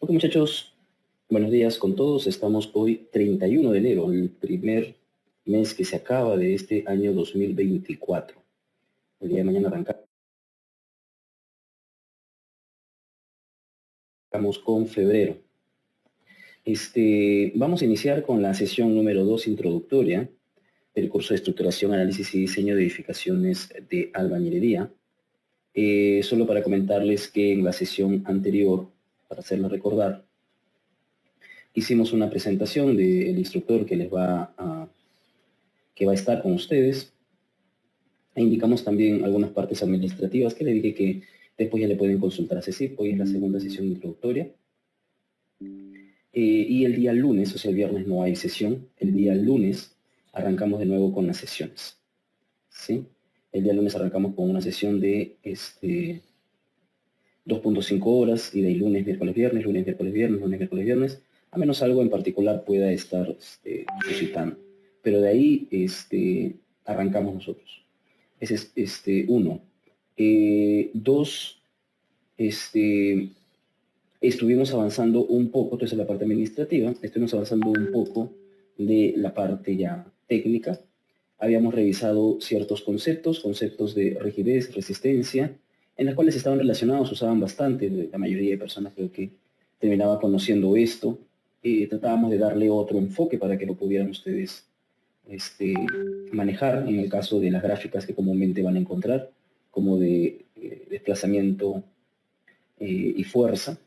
Ok, muchachos, buenos días con todos. Estamos hoy 31 de enero, el primer mes que se acaba de este año 2024. El día de mañana arrancamos con febrero. Vamos a iniciar con la sesión número 2 introductoria del curso de estructuración, análisis y diseño de edificaciones de albañilería. Solo para comentarles que en la sesión anterior, para hacerlo recordar, hicimos una presentación del instructor que va a estar con ustedes. E indicamos también algunas partes administrativas que le dije que después ya le pueden consultar a CECIP. Hoy es la segunda sesión introductoria. Y el día lunes, o sea, el viernes no hay sesión. El día lunes arrancamos de nuevo con las sesiones. ¿Sí? El día lunes arrancamos con una sesión de 2.5 horas y de lunes, miércoles, viernes, lunes, miércoles, viernes, lunes, miércoles, viernes, a menos algo en particular pueda estar suscitando. Pero de ahí arrancamos nosotros. Ese es uno. Dos, estuvimos avanzando un poco, entonces la parte administrativa, estuvimos avanzando un poco de la parte ya técnica. Habíamos revisado ciertos conceptos de rigidez, resistencia, en las cuales estaban relacionados, usaban bastante, la mayoría de personas creo que terminaba conociendo esto. Tratábamos de darle otro enfoque para que lo pudieran ustedes manejar en el caso de las gráficas que comúnmente van a encontrar, como de desplazamiento y fuerza,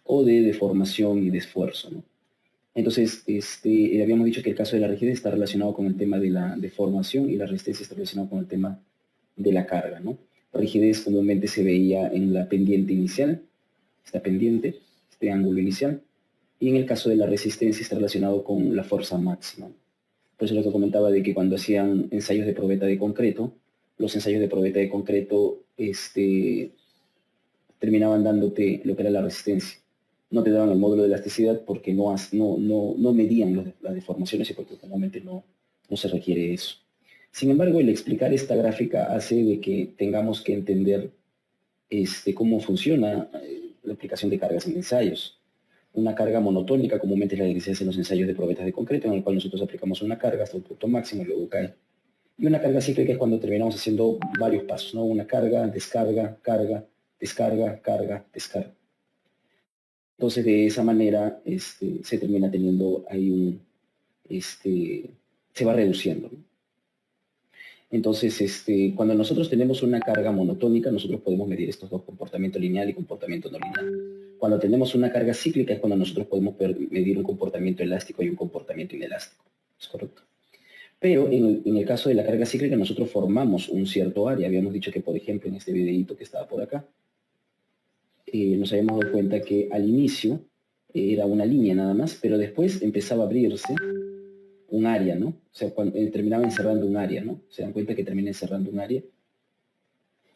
o de deformación y de esfuerzo, ¿no? Entonces, habíamos dicho que el caso de la rigidez está relacionado con el tema de la deformación y la resistencia está relacionado con el tema de la carga, ¿no? La rigidez comúnmente se veía en la pendiente inicial, esta pendiente, este ángulo inicial, y en el caso de la resistencia está relacionado con la fuerza máxima. Por eso lo que comentaba de que cuando hacían ensayos de probeta de concreto, los ensayos de probeta de concreto terminaban dándote lo que era la resistencia. No te daban el módulo de elasticidad porque no medían las deformaciones y porque normalmente no se requiere eso. Sin embargo, el explicar esta gráfica hace de que tengamos que entender cómo funciona la aplicación de cargas en ensayos. Una carga monotónica comúnmente es la que se hace en los ensayos de probetas de concreto, en el cual nosotros aplicamos una carga hasta un punto máximo y luego cae. Y una carga cíclica es cuando terminamos haciendo varios pasos, ¿no? Una carga, descarga, carga, descarga, carga, descarga. Entonces, de esa manera se termina teniendo ahí se va reduciendo, ¿no? Entonces, cuando nosotros tenemos una carga monotónica, nosotros podemos medir estos dos, comportamiento lineal y comportamiento no lineal. Cuando tenemos una carga cíclica es cuando nosotros podemos medir un comportamiento elástico y un comportamiento inelástico. ¿Es correcto? Pero en el caso de la carga cíclica nosotros formamos un cierto área. Habíamos dicho que, por ejemplo, en este videito que estaba por acá, nos habíamos dado cuenta que al inicio era una línea nada más, pero después empezaba a abrirse un área, ¿no? O sea, cuando, terminaba encerrando un área, ¿no? Se dan cuenta que termina encerrando un área.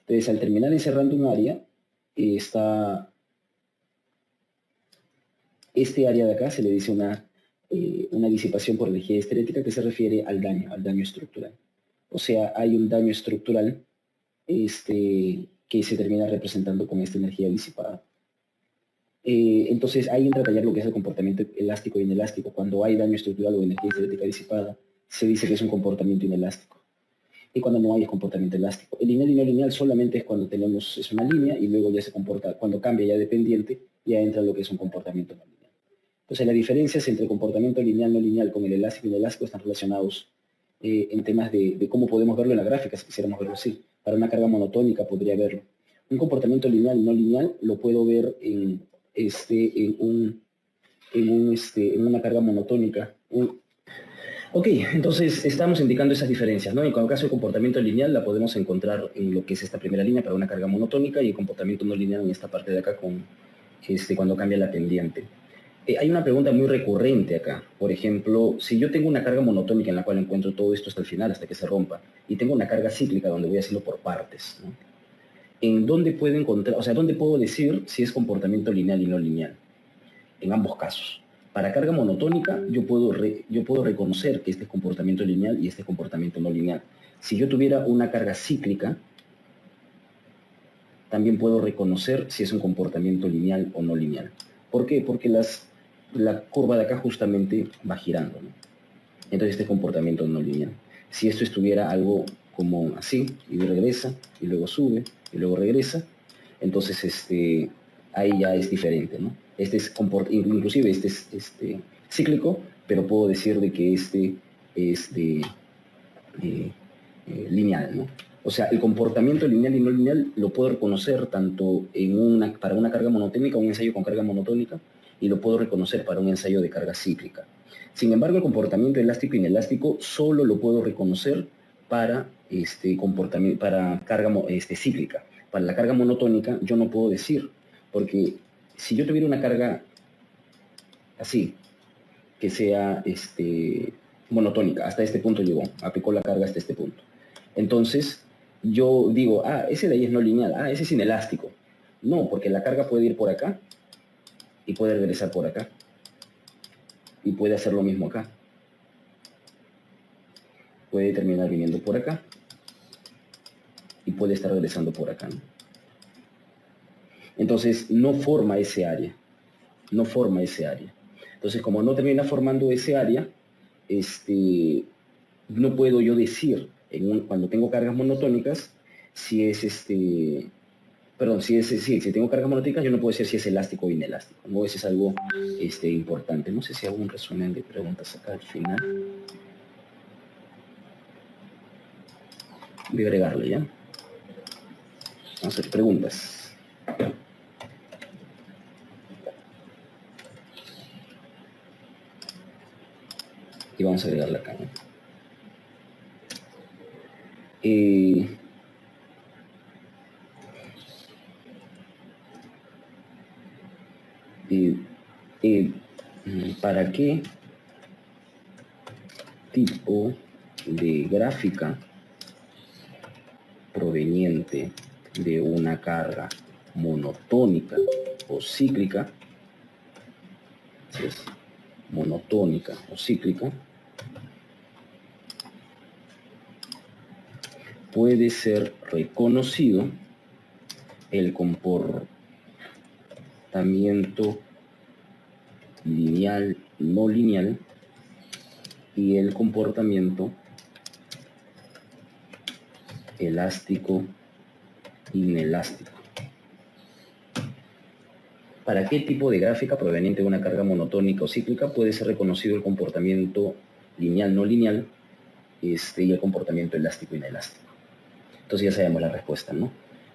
Entonces, al terminar encerrando un área, está este área de acá, se le dice una disipación por energía histerética que se refiere al daño estructural. O sea, hay un daño estructural que se termina representando con esta energía disipada. Entonces, ahí entra a tallar lo que es el comportamiento elástico y inelástico. Cuando hay daño estructural o energía histerética disipada, se dice que es un comportamiento inelástico. Y cuando no hay es comportamiento elástico. El lineal y no lineal solamente es cuando es una línea y luego ya se comporta, cuando cambia ya de pendiente, ya entra lo que es un comportamiento no lineal. Entonces, las diferencias entre comportamiento lineal no lineal con el elástico y inelástico están relacionados en temas de cómo podemos verlo en la gráfica, si quisiéramos verlo así. Para una carga monotónica podría verlo. Un comportamiento lineal y no lineal lo puedo ver en una carga monotónica. Ok, entonces estamos indicando esas diferencias, ¿no? En el caso de comportamiento lineal la podemos encontrar en lo que es esta primera línea para una carga monotónica y el comportamiento no lineal en esta parte de acá cuando cambia la pendiente. Hay una pregunta muy recurrente acá. Por ejemplo, si yo tengo una carga monotónica en la cual encuentro todo esto hasta el final, hasta que se rompa, y tengo una carga cíclica donde voy a hacerlo por partes, ¿no? ¿En dónde puedo encontrar, o sea, dónde puedo decir si es comportamiento lineal y no lineal? En ambos casos. Para carga monotónica, yo puedo reconocer que este es comportamiento lineal y este es comportamiento no lineal. Si yo tuviera una carga cíclica, también puedo reconocer si es un comportamiento lineal o no lineal. ¿Por qué? Porque la curva de acá justamente va girando, ¿no? Entonces este comportamiento no lineal. Si esto estuviera algo como así, y regresa, y luego sube, y luego regresa, entonces ahí ya es diferente, ¿no? Inclusive este es cíclico, pero puedo decir de que este es eh, lineal, ¿no? O sea, el comportamiento lineal y no lineal lo puedo reconocer tanto para una carga monotónica, un ensayo con carga monotónica, y lo puedo reconocer para un ensayo de carga cíclica. Sin embargo, el comportamiento elástico e inelástico solo lo puedo reconocer para carga cíclica. Para la carga monotónica yo no puedo decir, porque si yo tuviera una carga así, que sea monotónica, hasta este punto llegó, aplicó la carga hasta este punto. Entonces, yo digo, ese de ahí es no lineal, ese es inelástico. No, porque la carga puede ir por acá y puede regresar por acá. Y puede hacer lo mismo acá. Puede terminar viniendo por acá y puede estar regresando por acá, ¿no? Entonces, no forma ese área. No forma ese área. Entonces, como no termina formando ese área, no puedo yo decir, cuando tengo cargas monotónicas, si tengo cargas monotónicas, yo no puedo decir si es elástico o inelástico, ¿no? Eso es algo importante. No sé si hago un resumen de preguntas acá al final. Voy a agregarle, ¿ya? Vamos a hacer preguntas. Y vamos a agregarle acá, ¿no? ¿Para qué tipo de gráfica proveniente de una carga monotónica o cíclica, si es monotónica o cíclica, puede ser reconocido el comportamiento lineal, no lineal, y el comportamiento elástico, inelástico? ¿Para qué tipo de gráfica proveniente de una carga monotónica o cíclica puede ser reconocido el comportamiento lineal, no lineal, y el comportamiento elástico, inelástico? Entonces ya sabemos la respuesta, ¿no?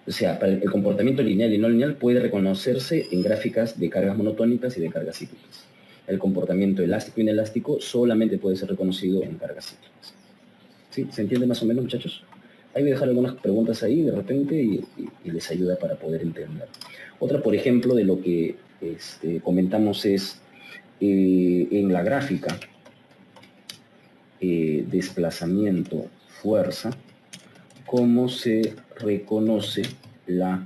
O sea, para el comportamiento lineal y no lineal puede reconocerse en gráficas de cargas monotónicas y de cargas cíclicas. El comportamiento elástico e inelástico solamente puede ser reconocido en cargas cíclicas. ¿Sí? ¿Se entiende más o menos, muchachos? Ahí voy a dejar algunas preguntas ahí de repente y les ayuda para poder entender. Otra, por ejemplo, de lo que comentamos es en la gráfica desplazamiento, fuerza, cómo se reconoce la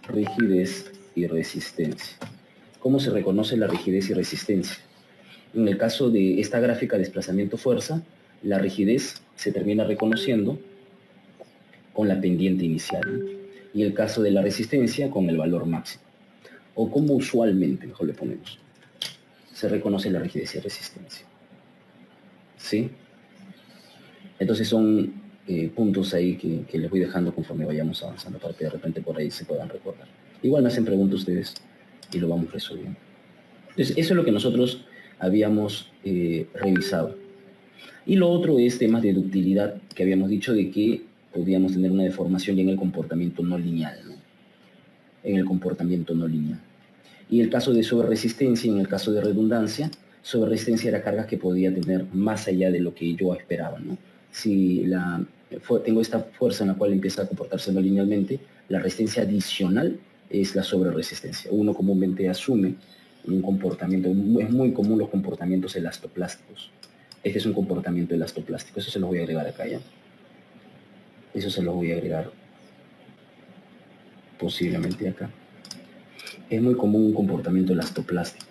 rigidez y resistencia. ¿Cómo se reconoce la rigidez y resistencia? En el caso de esta gráfica de desplazamiento-fuerza, la rigidez se termina reconociendo con la pendiente inicial, ¿no? Y el caso de la resistencia con el valor máximo. O como usualmente, mejor le ponemos, se reconoce la rigidez y resistencia. ¿Sí? Entonces son puntos ahí que les voy dejando conforme vayamos avanzando para que de repente por ahí se puedan recordar. Igual me hacen preguntas ustedes y lo vamos resolviendo. Entonces, eso es lo que nosotros habíamos revisado. Y lo otro es temas de ductilidad, que habíamos dicho de que podríamos tener una deformación ya en el comportamiento no lineal, ¿no? En el comportamiento no lineal. Y el caso de sobreresistencia, en el caso de redundancia, sobreresistencia era cargas que podía tener más allá de lo que yo esperaba, ¿no? Si tengo esta fuerza en la cual empieza a comportarse no linealmente, la resistencia adicional es la sobreresistencia. Uno comúnmente asume un comportamiento, es muy común los comportamientos elastoplásticos. Este es un comportamiento elastoplástico, eso se lo voy a agregar acá, ¿ya? Eso se lo voy a agregar posiblemente acá. Es muy común un comportamiento elastoplástico.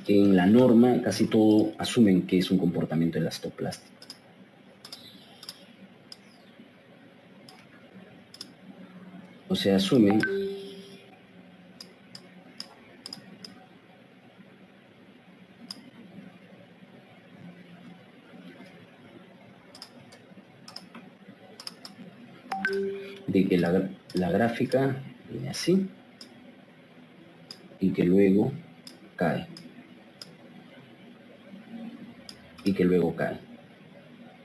En la norma casi todo asumen que es un comportamiento elastoplástico. o se asume de que la gráfica viene así y que luego cae y que luego cae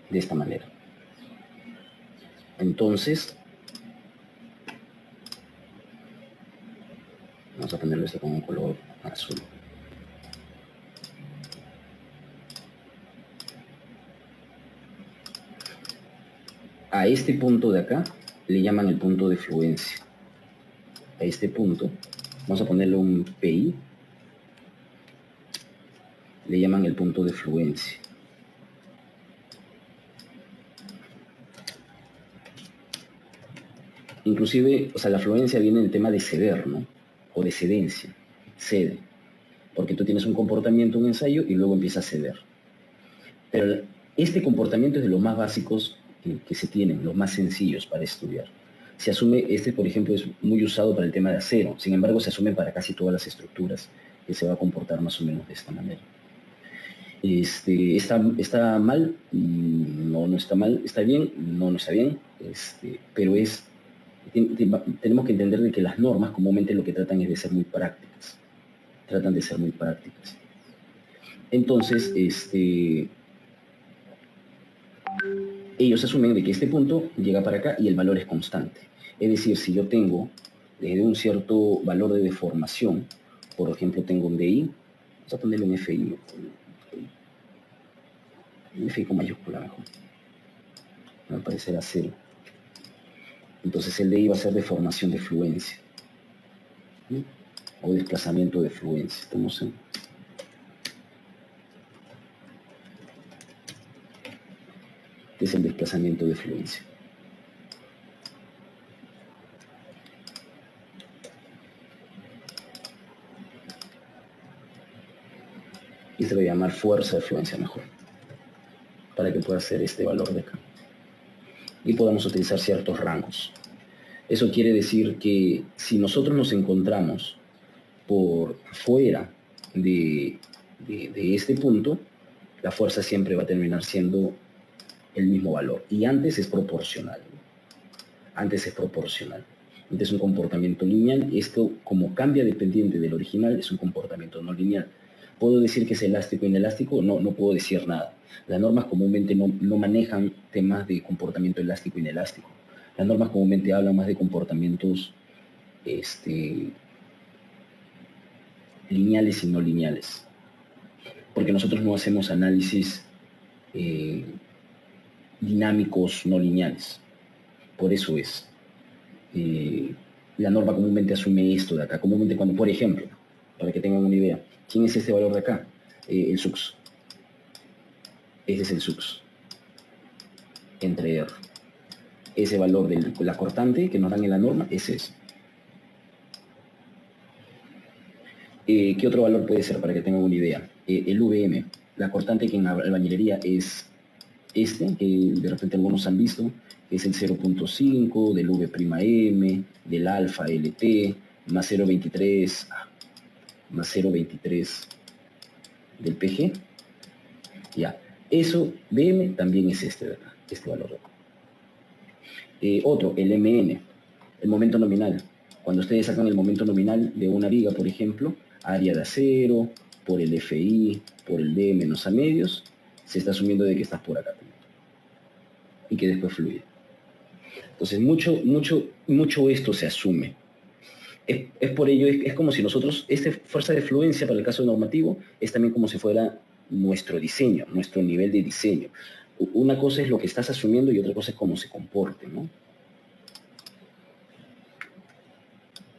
de esta manera. Entonces vamos a ponerlo esto con un color azul. A este punto de acá le llaman el punto de fluencia. A este punto vamos a ponerle un PI, le llaman el punto de fluencia. Inclusive, o sea, la fluencia viene del tema de ceder, ¿no? O de cedencia, cede. Porque tú tienes un comportamiento, un ensayo, y luego empieza a ceder. Pero este comportamiento es de los más básicos que se tienen, los más sencillos para estudiar. Se asume, por ejemplo, es muy usado para el tema de acero. Sin embargo, se asume para casi todas las estructuras que se va a comportar más o menos de esta manera. ¿Está mal? No, no está mal. ¿Está bien? No, no está bien. Pero tenemos que entender de que las normas comúnmente lo que tratan es de ser muy prácticas. Tratan de ser muy prácticas. Entonces, ellos asumen de que este punto llega para acá y el valor es constante. Es decir, si yo tengo desde un cierto valor de deformación, por ejemplo, tengo un DI, vamos a ponerle un FI, un FI con mayúscula mejor, me parecerá 0. Entonces el DI va a ser deformación de fluencia, ¿sí? O desplazamiento de fluencia. Estamos en... es el desplazamiento de fluencia. Y se lo voy a llamar fuerza de fluencia mejor, para que pueda ser este valor de acá. Y podamos utilizar ciertos rangos. Eso quiere decir que si nosotros nos encontramos por fuera de este punto, la fuerza siempre va a terminar siendo el mismo valor. Y antes es proporcional. Antes es proporcional. Antes es un comportamiento lineal. Esto, como cambia dependiente del original, es un comportamiento no lineal. ¿Puedo decir que es elástico o inelástico? No, no puedo decir nada. Las normas comúnmente no manejan temas de comportamiento elástico o inelástico. Las normas comúnmente hablan más de comportamientos lineales y no lineales. Porque nosotros no hacemos análisis dinámicos no lineales. Por eso es. La norma comúnmente asume esto de acá. Comúnmente cuando, por ejemplo, para que tengan una idea, ¿quién es este valor de acá? El sux. Ese es el sux. Entre R. Ese valor de la cortante que nos dan en la norma es ese. ¿Qué otro valor puede ser para que tengan una idea? El VM. La cortante que en albañilería es que de repente algunos han visto, que es el 0.5 del V'M, del alfa LT, más 0.23, más 0.23 del PG. Ya, eso, BM también es este de acá, este valor de acá. Otro, el MN, el momento nominal. Cuando ustedes sacan el momento nominal de una viga, por ejemplo, área de acero, por el FI, por el D menos A medios, se está asumiendo de que estás por acá también. Y que después fluye. Entonces, mucho esto se asume. Es por ello, es como si nosotros, esta fuerza de fluencia para el caso normativo, es también como si fuera nuestro diseño, nuestro nivel de diseño. Una cosa es lo que estás asumiendo y otra cosa es cómo se comporte, ¿no?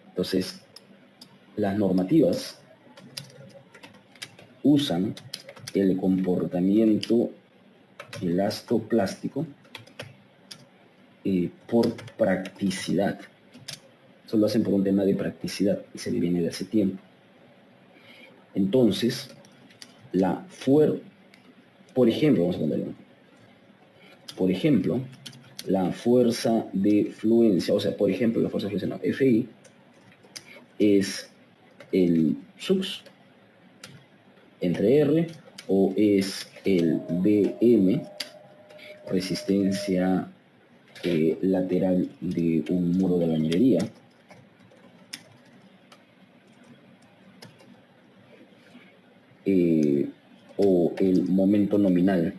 Entonces, las normativas usan el comportamiento elastoplástico por practicidad. Eso lo hacen por un tema de practicidad y se le viene de hace tiempo. Entonces, por ejemplo, vamos a ponerlo. Por ejemplo, la fuerza de fluencia, o sea, por ejemplo, la fuerza de fluencia, no, Fi es el sux entre R, o es el Bm, resistencia lateral de un muro de bañilería, o el momento nominal,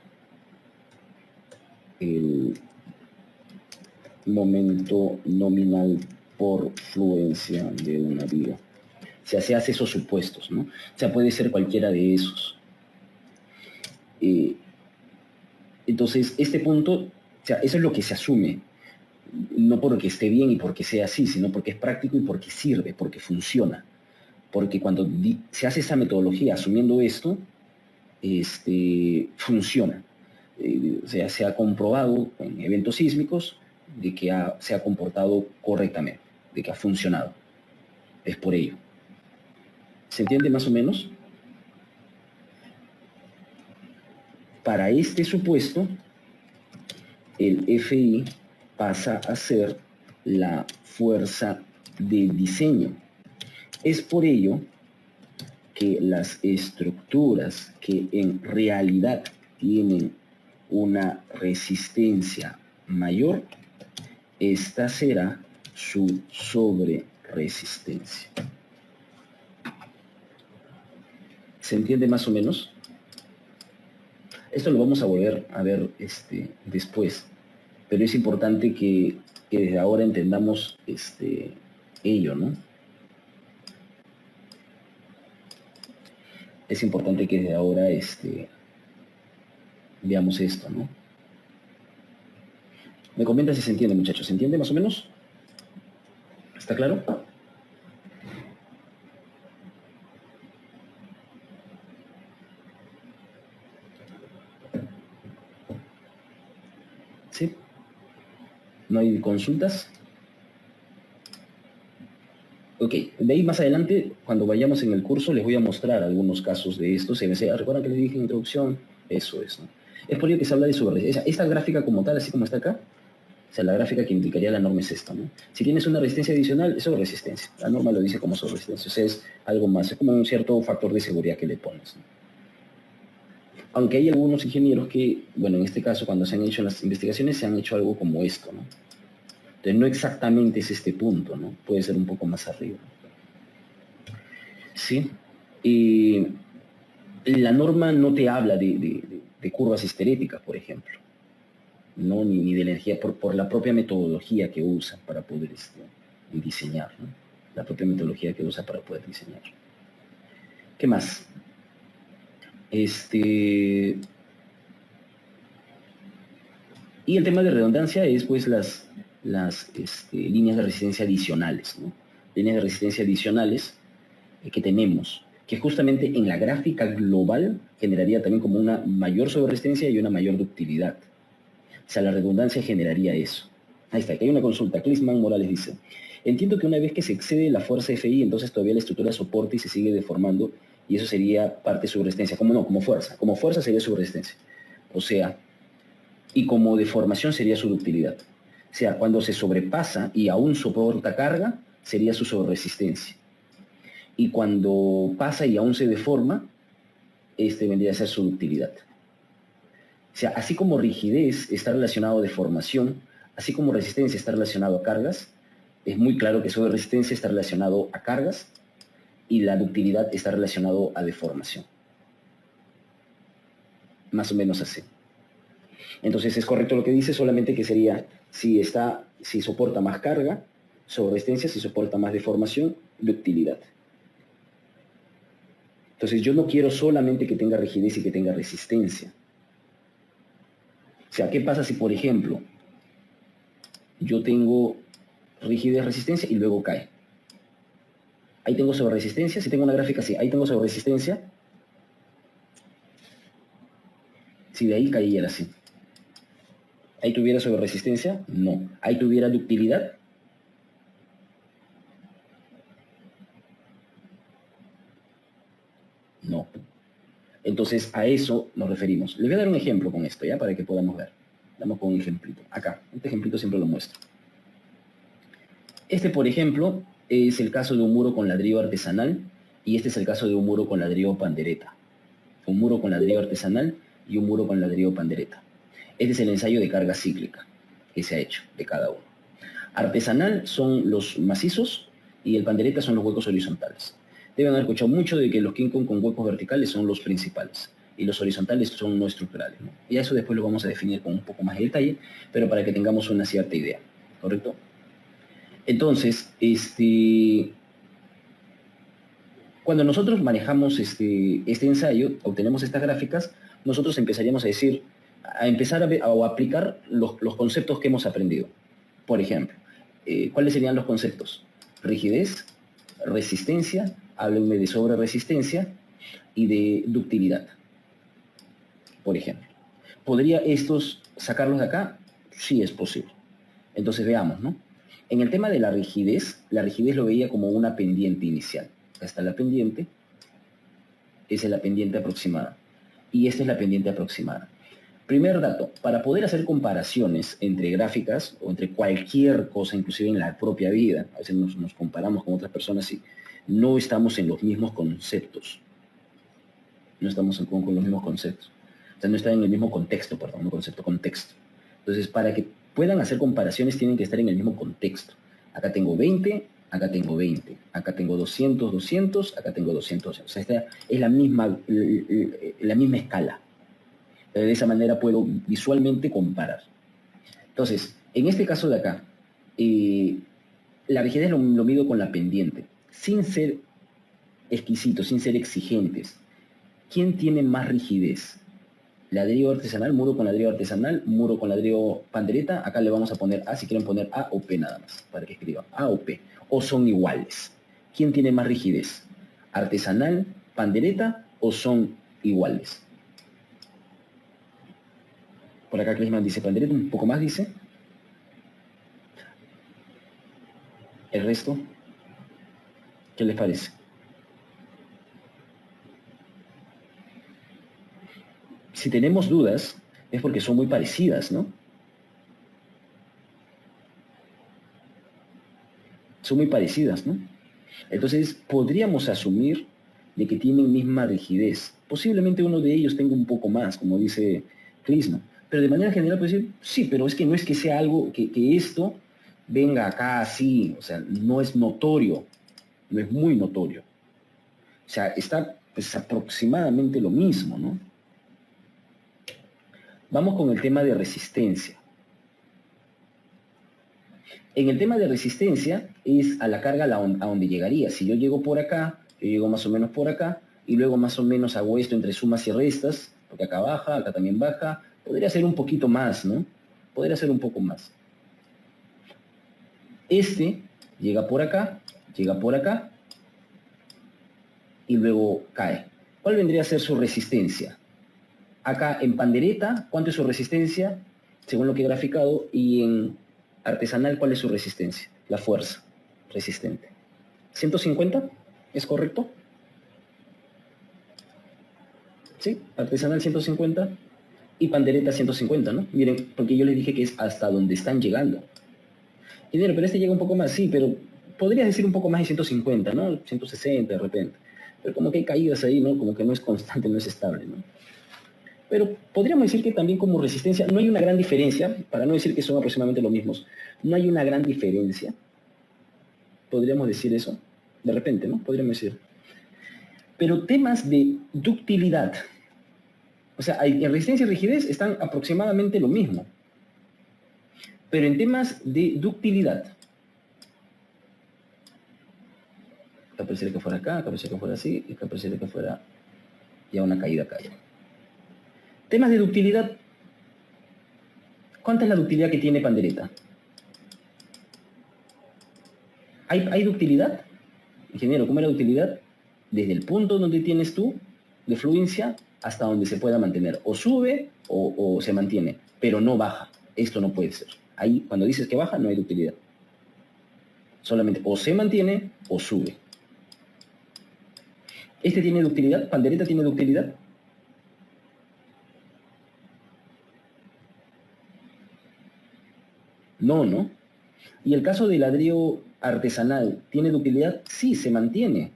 por fluencia de una viga. O sea, se hace esos supuestos, ¿no? O sea, puede ser cualquiera de esos. Entonces, este punto, o sea, eso es lo que se asume, no porque esté bien y porque sea así, sino porque es práctico y porque sirve, porque funciona. Porque cuando se hace esa metodología asumiendo esto, funciona. O sea, se ha comprobado en eventos sísmicos de que se ha comportado correctamente, de que ha funcionado. Es por ello. ¿Se entiende más o menos? Para este supuesto, el FI pasa a ser la fuerza de diseño. Es por ello que las estructuras que en realidad tienen una resistencia mayor, esta será su sobreresistencia. ¿Se entiende más o menos? Esto lo vamos a volver a ver después, pero es importante que desde ahora entendamos ello, ¿no? Es importante que desde ahora veamos esto, ¿no? Me comenta si se entiende, muchachos. ¿Se entiende más o menos? ¿Está claro? ¿Sí? ¿No hay consultas? Ok, de ahí más adelante, cuando vayamos en el curso, les voy a mostrar algunos casos de estos. ¿Recuerdan que les dije en introducción? Eso es, ¿no? Es por ello que se habla de sobreresistencia. Esta gráfica como tal, así como está acá, o sea, la gráfica que indicaría la norma es esta, ¿no? Si tienes una resistencia adicional, es sobreresistencia. La norma lo dice como sobreresistencia. O sea, es algo más, es como un cierto factor de seguridad que le pones, ¿no? Aunque hay algunos ingenieros que, bueno, en este caso, cuando se han hecho las investigaciones, se han hecho algo como esto, ¿no? Entonces, no exactamente es este punto, ¿no? Puede ser un poco más arriba. ¿Sí? Y la norma no te habla de curvas histeréticas, por ejemplo, ¿no? Ni de energía, por la propia metodología que usa para poder diseñar, ¿no? La propia metodología que usa para poder diseñar. ¿Qué más? Y el tema de redundancia es pues las líneas de resistencia adicionales, ¿no? Líneas de resistencia adicionales que tenemos, que justamente en la gráfica global generaría también como una mayor sobreresistencia y una mayor ductilidad. O sea, la redundancia generaría eso. Ahí está, aquí hay una consulta. Clisman Morales dice, entiendo que una vez que se excede la fuerza FI, entonces todavía la estructura soporta y se sigue deformando, y eso sería parte de sobreresistencia. ¿Cómo no? Como fuerza. Como fuerza sería sobreresistencia. O sea, y como deformación sería su ductilidad. O sea, cuando se sobrepasa y aún soporta carga, sería su sobreresistencia. Y cuando pasa y aún se deforma, vendría a ser su ductilidad. O sea, así como rigidez está relacionado a deformación, así como resistencia está relacionado a cargas, es muy claro que sobreresistencia está relacionado a cargas y la ductilidad está relacionado a deformación. Más o menos así. Entonces es correcto lo que dice, solamente que sería si soporta más carga, sobreresistencia, si soporta más deformación, ductilidad. Entonces yo no quiero solamente que tenga rigidez y que tenga resistencia. O sea, ¿qué pasa si, por ejemplo, yo tengo rigidez, resistencia y luego cae? Ahí tengo sobreresistencia, si tengo una gráfica así, ahí tengo sobreresistencia. Si de ahí cayera así. ¿Ahí tuviera sobreresistencia? No. ¿Ahí tuviera ductilidad? No. Entonces a eso nos referimos. Les voy a dar un ejemplo con esto, ¿ya? Para que podamos ver. Vamos con un ejemplito. Acá, este ejemplito siempre lo muestro. Este, por ejemplo, es el caso de un muro con ladrillo artesanal y este es el caso de un muro con ladrillo pandereta. Un muro con ladrillo artesanal y un muro con ladrillo pandereta. Este es el ensayo de carga cíclica que se ha hecho de cada uno. Artesanal son los macizos y el pandereta son los huecos horizontales. Deben haber escuchado mucho de que los King Kong con huecos verticales son los principales y los horizontales son no estructurales, ¿no? Y a eso después lo vamos a definir con un poco más de detalle, pero para que tengamos una cierta idea, ¿correcto? Entonces, cuando nosotros manejamos este ensayo, obtenemos estas gráficas, nosotros empezaríamos a decir, a empezar a ver, o a aplicar los conceptos que hemos aprendido. Por ejemplo, ¿cuáles serían los conceptos? Rigidez, resistencia, háblenme de sobreresistencia y de ductilidad, por ejemplo. ¿Podría estos sacarlos de acá? Sí es posible. Entonces veamos, ¿no? En el tema de la rigidez lo veía como una pendiente inicial. Acá está la pendiente, esa es la pendiente aproximada. Y esta es la pendiente aproximada. Primer dato, para poder hacer comparaciones entre gráficas o entre cualquier cosa, inclusive en la propia vida, a veces nos comparamos con otras personas y no estamos en los mismos conceptos. No estamos con los mismos conceptos. O sea, no están en el mismo contexto, perdón, no concepto, contexto. Entonces, para que puedan hacer comparaciones tienen que estar en el mismo contexto. Acá tengo 20, acá tengo 20, acá tengo 200, 200, acá tengo 200. O sea, esta es la misma escala. De esa manera puedo visualmente comparar. Entonces, en este caso de acá, la rigidez lo mido con la pendiente, sin ser exquisitos, sin ser exigentes. ¿Quién tiene más rigidez? Ladrillo artesanal, muro con ladrillo artesanal, muro con ladrillo pandereta. Acá le vamos a poner A, si quieren poner A o P nada más, para que escriban A o P. O son iguales. ¿Quién tiene más rigidez? ¿Artesanal, pandereta o son iguales? Por acá Clisman dice pandereta, un poco más dice. ¿El resto? ¿Qué les parece? Si tenemos dudas, es porque son muy parecidas, ¿no? Son muy parecidas, ¿no? Entonces, podríamos asumir de que tienen misma rigidez. Posiblemente uno de ellos tenga un poco más, como dice Clisman. Pero de manera general puede decir, sí, pero es que no es que sea algo, que esto venga acá así, o sea, no es notorio, no es muy notorio. O sea, está pues, aproximadamente lo mismo, ¿no? Vamos con el tema de resistencia. En el tema de resistencia es a la carga a donde llegaría. Si yo llego por acá, yo llego más o menos por acá, y luego más o menos hago esto entre sumas y restas, porque acá baja, acá también baja. Podría ser un poquito más, ¿no? Podría ser un poco más. Este llega por acá, y luego cae. ¿Cuál vendría a ser su resistencia? Acá en pandereta, ¿cuánto es su resistencia? Según lo que he graficado, y en artesanal, ¿cuál es su resistencia? La fuerza resistente. ¿150? ¿Es correcto? ¿Sí? Artesanal 150 y pandereta 150, ¿no? Miren, porque yo les dije que es hasta donde están llegando. Dinero, pero este llega un poco más, sí, pero podrías decir un poco más de 150, ¿no? 160 de repente. Pero como que hay caídas ahí, ¿no? Como que no es constante, no es estable, ¿no? Pero podríamos decir que también como resistencia no hay una gran diferencia, para no decir que son aproximadamente los mismos, no hay una gran diferencia. Podríamos decir eso, de repente, ¿no? Podríamos decir. Pero temas de ductilidad, o sea, en resistencia y rigidez están aproximadamente lo mismo. Pero en temas de ductilidad, acá pareciera que fuera acá, acá pareciera que fuera así, y acá pareciera que fuera ya una caída acá. Temas de ductilidad, ¿cuánta es la ductilidad que tiene pandereta? ¿Hay ductilidad? Ingeniero, ¿cómo es la ductilidad? Desde el punto donde tienes tú de fluencia hasta donde se pueda mantener. O sube o se mantiene, pero no baja. Esto no puede ser. Ahí, cuando dices que baja, no hay ductilidad. Solamente o se mantiene o sube. ¿Este tiene ductilidad? ¿Pandereta tiene ductilidad? No, ¿no? Y el caso del ladrillo artesanal, ¿tiene ductilidad? Sí, se mantiene.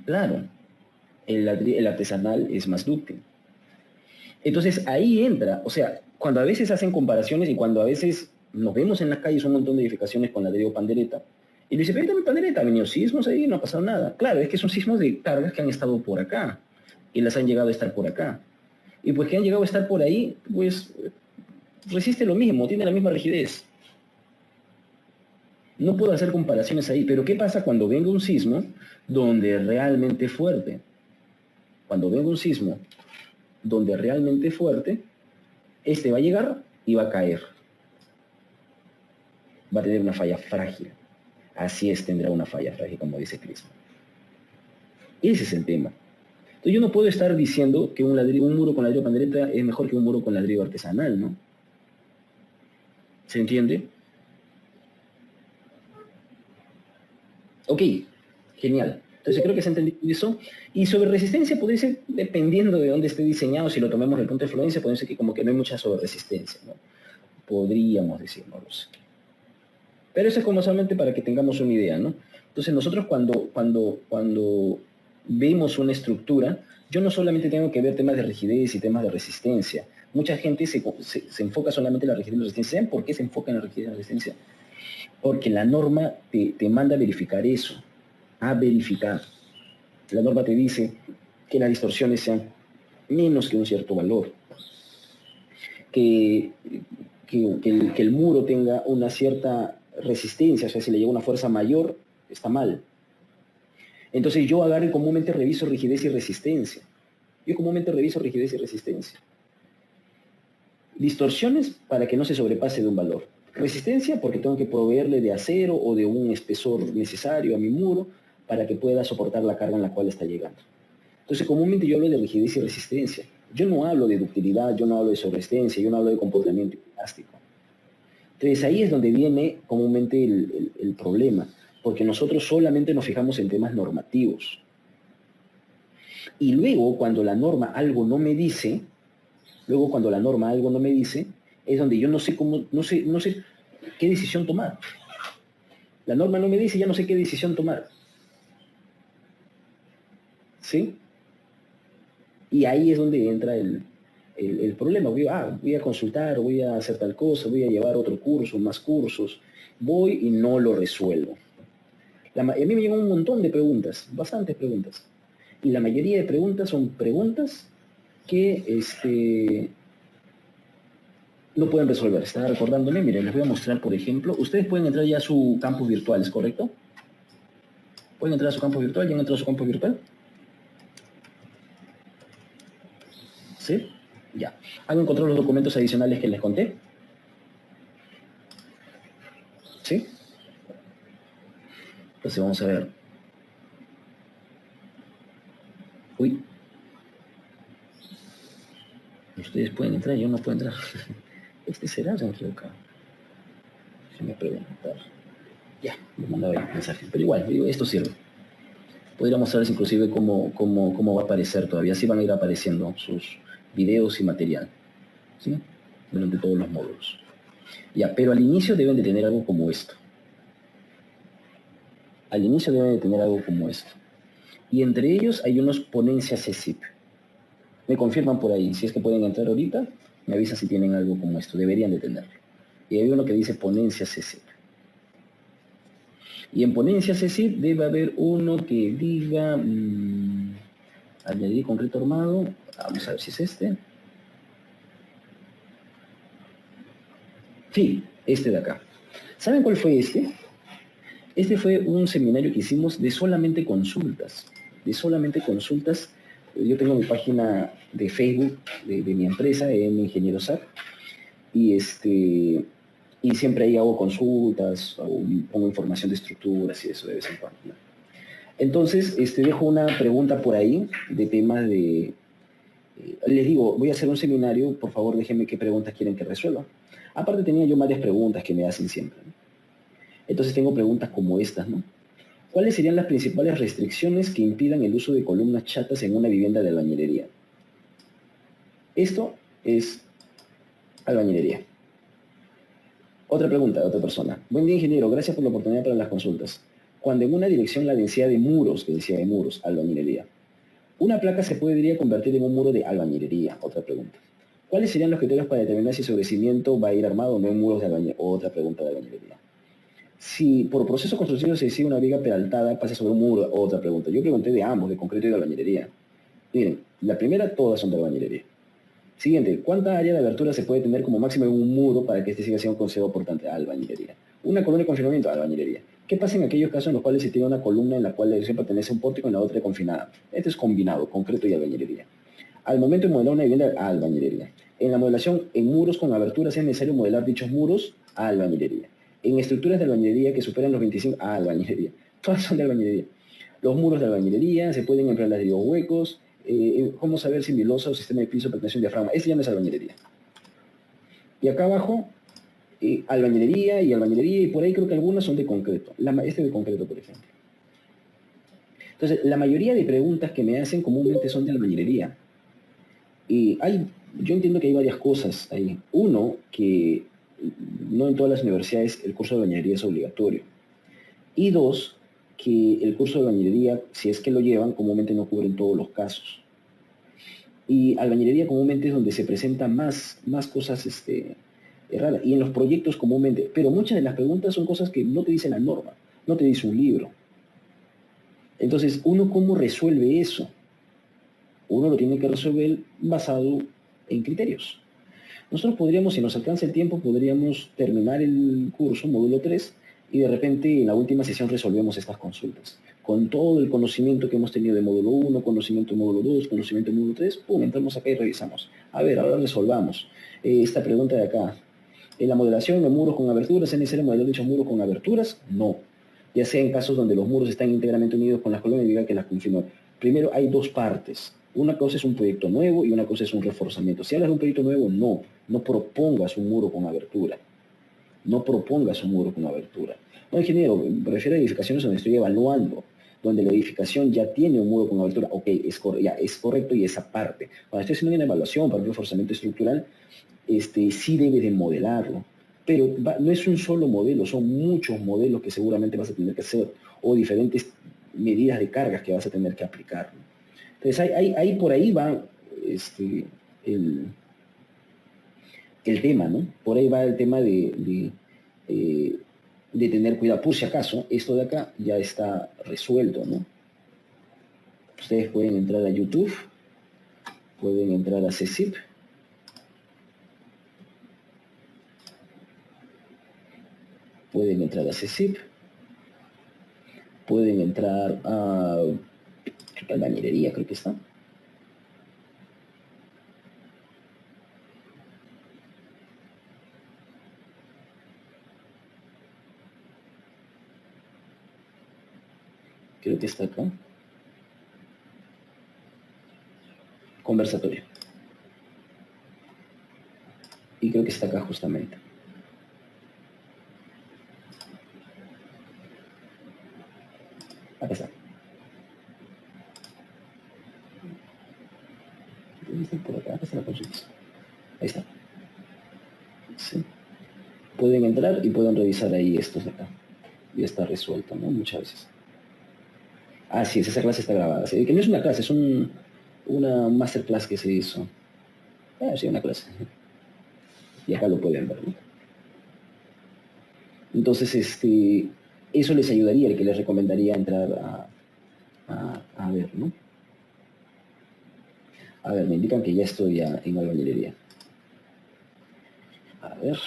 Claro, el artesanal es más dúctil. Entonces ahí entra, o sea, cuando a veces hacen comparaciones y cuando a veces nos vemos en las calles un montón de edificaciones con ladrillo pandereta, y le dice, pero mi pandereta, ha venido sismos ahí, no ha pasado nada. Claro, es que son sismos de cargas que han estado por acá y las han llegado a estar por acá. Y pues que han llegado a estar por ahí, pues resiste lo mismo, tiene la misma rigidez. No puedo hacer comparaciones ahí, pero ¿qué pasa cuando venga un sismo donde realmente fuerte? Cuando venga un sismo donde realmente fuerte, este va a llegar y va a caer. Va a tener una falla frágil. Así es, tendrá una falla frágil, como dice Crisma. Ese es el tema. Entonces yo no puedo estar diciendo que un muro con ladrillo pandereta es mejor que un muro con ladrillo artesanal, ¿no? ¿Se entiende? Ok, genial. Entonces creo que se ha entendido eso. Y sobre resistencia podría ser, dependiendo de dónde esté diseñado, si lo tomemos desde el punto de fluencia, podría ser que como que no hay mucha sobre resistencia, ¿no? Podríamos decir, no lo sé. Pero eso es como solamente para que tengamos una idea, ¿no? Entonces nosotros cuando vemos una estructura, yo no solamente tengo que ver temas de rigidez y temas de resistencia. Mucha gente se enfoca solamente en la rigidez y la resistencia. ¿Saben por qué se enfoca en la rigidez y la resistencia? Porque la norma te manda a verificar eso, a verificar. La norma te dice que las distorsiones sean menos que un cierto valor, que el muro tenga una cierta resistencia, o sea, si le llega una fuerza mayor, está mal. Entonces yo agarro y comúnmente reviso rigidez y resistencia. Yo comúnmente reviso rigidez y resistencia. Distorsiones para que no se sobrepase de un valor. Resistencia porque tengo que proveerle de acero o de un espesor necesario a mi muro para que pueda soportar la carga en la cual está llegando. Entonces comúnmente yo hablo de rigidez y resistencia. Yo no hablo de ductilidad, yo no hablo de sobresistencia, yo no hablo de comportamiento elástico. Entonces ahí es donde viene comúnmente el problema, porque nosotros solamente nos fijamos en temas normativos. Y luego cuando la norma algo no me dice, es donde yo no sé qué decisión tomar. La norma no me dice, ya no sé qué decisión tomar. ¿Sí? Y ahí es donde entra el problema. Voy a consultar, voy a hacer tal cosa, voy a llevar otro curso, más cursos. Voy y no lo resuelvo. A mí me llegan un montón de preguntas, bastantes preguntas. Y la mayoría de preguntas son preguntas que no pueden resolver. Estaba recordándome, miren, les voy a mostrar, por ejemplo, ustedes pueden entrar ya a su campus virtual, ¿es correcto? ¿Pueden entrar a su campus virtual? ¿Ya han entrado a su campus virtual? ¿Sí? Ya. ¿Han encontrado los documentos adicionales que les conté? ¿Sí? Entonces vamos a ver. Uy. Ustedes pueden entrar, yo no puedo entrar. Este será, se me equivoca. Se me preguntar. Ya, me mandaba el mensaje. Pero igual, digo, esto sirve. Podríamos saber inclusive cómo va a aparecer todavía. Así van a ir apareciendo sus videos y material. ¿Sí? Durante todos los módulos. Ya, pero al inicio deben de tener algo como esto. Al inicio deben de tener algo como esto. Y entre ellos hay unos ponencias CECIP. Me confirman por ahí. Si es que pueden entrar ahorita, me avisan si tienen algo como esto. Deberían de tenerlo. Y hay uno que dice ponencias CECIP. Y en ponencias CECIP debe haber uno que diga añadir concreto armado. Vamos a ver si es este. Sí, este de acá. ¿Saben cuál fue este? Este fue un seminario que hicimos de solamente consultas. De solamente consultas. Yo tengo mi página de Facebook de mi empresa, mi ingeniero SAP. Y siempre ahí hago consultas, pongo información de estructuras y eso de vez en cuando, ¿no? Entonces, dejo una pregunta por ahí de temas de... les digo, voy a hacer un seminario, por favor déjenme qué preguntas quieren que resuelva. Aparte tenía yo varias preguntas que me hacen siempre, ¿no? Entonces tengo preguntas como estas, ¿no? ¿Cuáles serían las principales restricciones que impidan el uso de columnas chatas en una vivienda de albañilería? Esto es albañilería. Otra pregunta de otra persona. Buen día, ingeniero. Gracias por la oportunidad para las consultas. Cuando en una dirección la densidad de muros, que decía de muros, albañilería, una placa se podría convertir en un muro de albañilería. Otra pregunta. ¿Cuáles serían los criterios para determinar si sobre cimiento va a ir armado o no en muros de albañilería? Otra pregunta de albañilería. Si por proceso constructivo se decide una viga peraltada, pasa sobre un muro. Otra pregunta. Yo pregunté de ambos, de concreto y de albañilería. Miren, la primera, todas son de albañilería. Siguiente, ¿cuánta área de abertura se puede tener como máximo en un muro para que este siga siendo considerado portante? Albañilería. Una columna de confinamiento, albañilería. ¿Qué pasa en aquellos casos en los cuales se tiene una columna en la cual la dirección pertenece a un pórtico y en la otra confinada? Este es combinado, concreto y albañilería. Al momento de modelar una vivienda, albañilería. En la modelación en muros con aberturas es necesario modelar dichos muros, albañilería. En estructuras de albañilería que superan los 25, albañilería. Todas son de albañilería. Los muros de albañilería, se pueden emplear las de dos huecos. ¿Cómo saber si mi losa o sistema de piso pertenece a un diafragma? Ese ya no es albañilería. Y acá abajo, albañilería y por ahí creo que algunas son de concreto. Este de concreto, por ejemplo. Entonces, la mayoría de preguntas que me hacen comúnmente son de albañilería. Y yo entiendo que hay varias cosas ahí. Uno, que no en todas las universidades el curso de albañilería es obligatorio. Y dos, que el curso de albañilería, si es que lo llevan, comúnmente no cubren todos los casos. Y albañilería comúnmente es donde se presentan más cosas raras. Y en los proyectos comúnmente. Pero muchas de las preguntas son cosas que no te dice la norma, no te dice un libro. Entonces, ¿uno cómo resuelve eso? Uno lo tiene que resolver basado en criterios. Nosotros podríamos, si nos alcanza el tiempo, podríamos terminar el curso, módulo 3, y de repente en la última sesión resolvemos estas consultas. Con todo el conocimiento que hemos tenido de módulo 1, conocimiento de módulo 2, conocimiento de módulo 3, pum, entramos acá y revisamos. A ver, ahora resolvamos. Esta pregunta de acá. ¿En la modelación de muros con aberturas es necesario modelar dichos muros con aberturas? No. Ya sea en casos donde los muros están íntegramente unidos con las columnas, diga que las confirmó. Primero hay dos partes. Una cosa es un proyecto nuevo y una cosa es un reforzamiento. Si hablas de un proyecto nuevo, no propongas un muro con abertura. No propongas un muro con abertura. No, ingeniero, me refiero a edificaciones donde estoy evaluando, donde la edificación ya tiene un muro con abertura. Ok, es correcto y esa parte. Cuando estoy haciendo una evaluación para un reforzamiento estructural, sí debe de modelarlo. Pero no es un solo modelo, son muchos modelos que seguramente vas a tener que hacer o diferentes medidas de cargas que vas a tener que aplicar. Entonces, ahí por ahí va el tema, ¿no? Por ahí va el tema de tener cuidado. Por si acaso, esto de acá ya está resuelto, ¿no? Ustedes pueden entrar a YouTube, pueden entrar a CECIP, pueden entrar a albañilería, creo que está. Creo que está acá. Conversatorio. Y creo que está acá justamente. Acá está. Por acá está la consulta. Ahí está. Sí. Pueden entrar y pueden revisar ahí estos de acá. Ya está resuelto, ¿no? Muchas veces. Ah, sí, esa clase está grabada. Sí, que no es una clase, es una masterclass que se hizo. Ah, sí, una clase. Y acá lo pueden ver, ¿no? Entonces, eso les ayudaría, el que les recomendaría entrar a ver, ¿no? A ver, me indican que ya estoy en albañilería. A ver.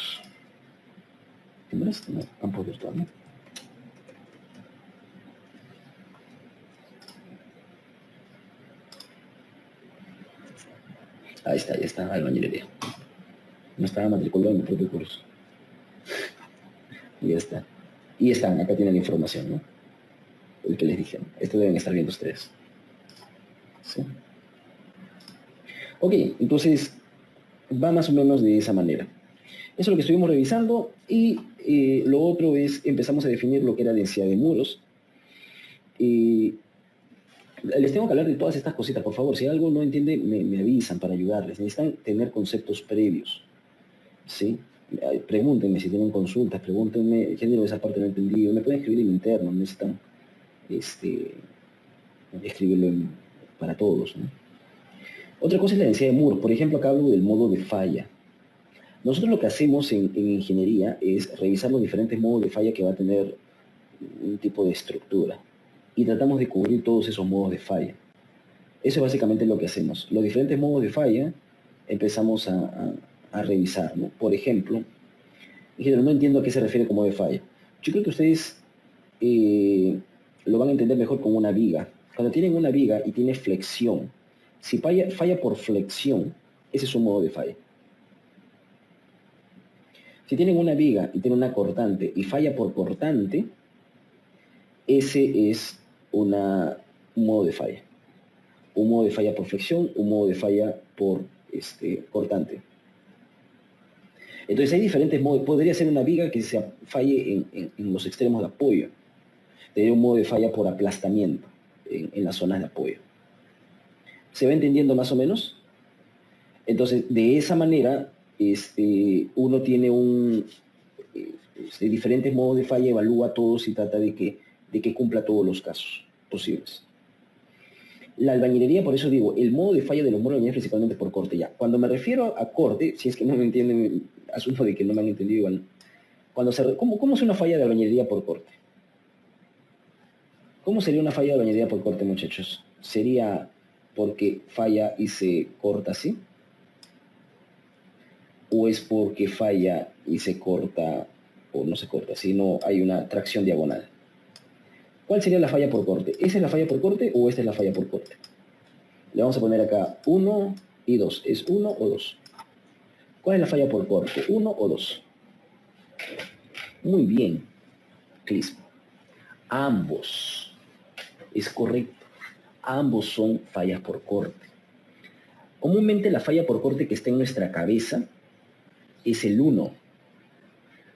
¿Qué más? No, campo virtual, ¿no? Ahí está, ya está, albañilería. No estaba matriculado en mi propio curso. Y ya está. Y están, acá tienen la información, ¿no? El que les dije. Esto deben estar viendo ustedes. ¿Sí? Ok, entonces va más o menos de esa manera. Eso es lo que estuvimos revisando y lo otro es, empezamos a definir lo que era densidad de muros. Les tengo que hablar de todas estas cositas, por favor. Si algo no entiende, me avisan para ayudarles. Necesitan tener conceptos previos, ¿sí? Pregúntenme si tienen consultas, pregúntenme, ingeniero, esa parte no he entendido, me pueden escribir en interno, no necesitan escribirlo para todos, ¿no? Otra cosa es la densidad de Moore. Por ejemplo, acá hablo del modo de falla. Nosotros lo que hacemos en ingeniería es revisar los diferentes modos de falla que va a tener un tipo de estructura y tratamos de cubrir todos esos modos de falla. Eso es básicamente lo que hacemos. Los diferentes modos de falla empezamos a revisar, ¿no? Por ejemplo, ingeniero, no entiendo a qué se refiere con modo de falla. Yo creo que ustedes lo van a entender mejor con una viga. Cuando tienen una viga y tiene flexión, si falla por flexión, ese es un modo de falla. Si tienen una viga y tiene una cortante y falla por cortante, ese es un modo de falla. Un modo de falla por flexión, un modo de falla por cortante. Entonces hay diferentes modos. Podría ser una viga que se falle en los extremos de apoyo. Tendría un modo de falla por aplastamiento en las zonas de apoyo. ¿Se va entendiendo más o menos? Entonces, de esa manera, uno tiene diferentes modos de falla, evalúa todos y trata de que cumpla todos los casos posibles. La albañilería, por eso digo, el modo de falla de los muros es principalmente por corte ya. Cuando me refiero a corte, si es que no me entienden, asumo de que no me han entendido igual. ¿Cómo es una falla de albañilería por corte? ¿Cómo sería una falla de albañilería por corte, muchachos? ¿Sería porque falla y se corta así? ¿O es porque falla y se corta o no se corta, sino hay una tracción diagonal? ¿Cuál sería la falla por corte? ¿Esa es la falla por corte o esta es la falla por corte? Le vamos a poner acá 1 y 2. ¿Es 1 o 2? ¿Cuál es la falla por corte? ¿1 o 2? Muy bien, Clispo. Ambos. Es correcto. Ambos son fallas por corte. Comúnmente la falla por corte que está en nuestra cabeza es el 1.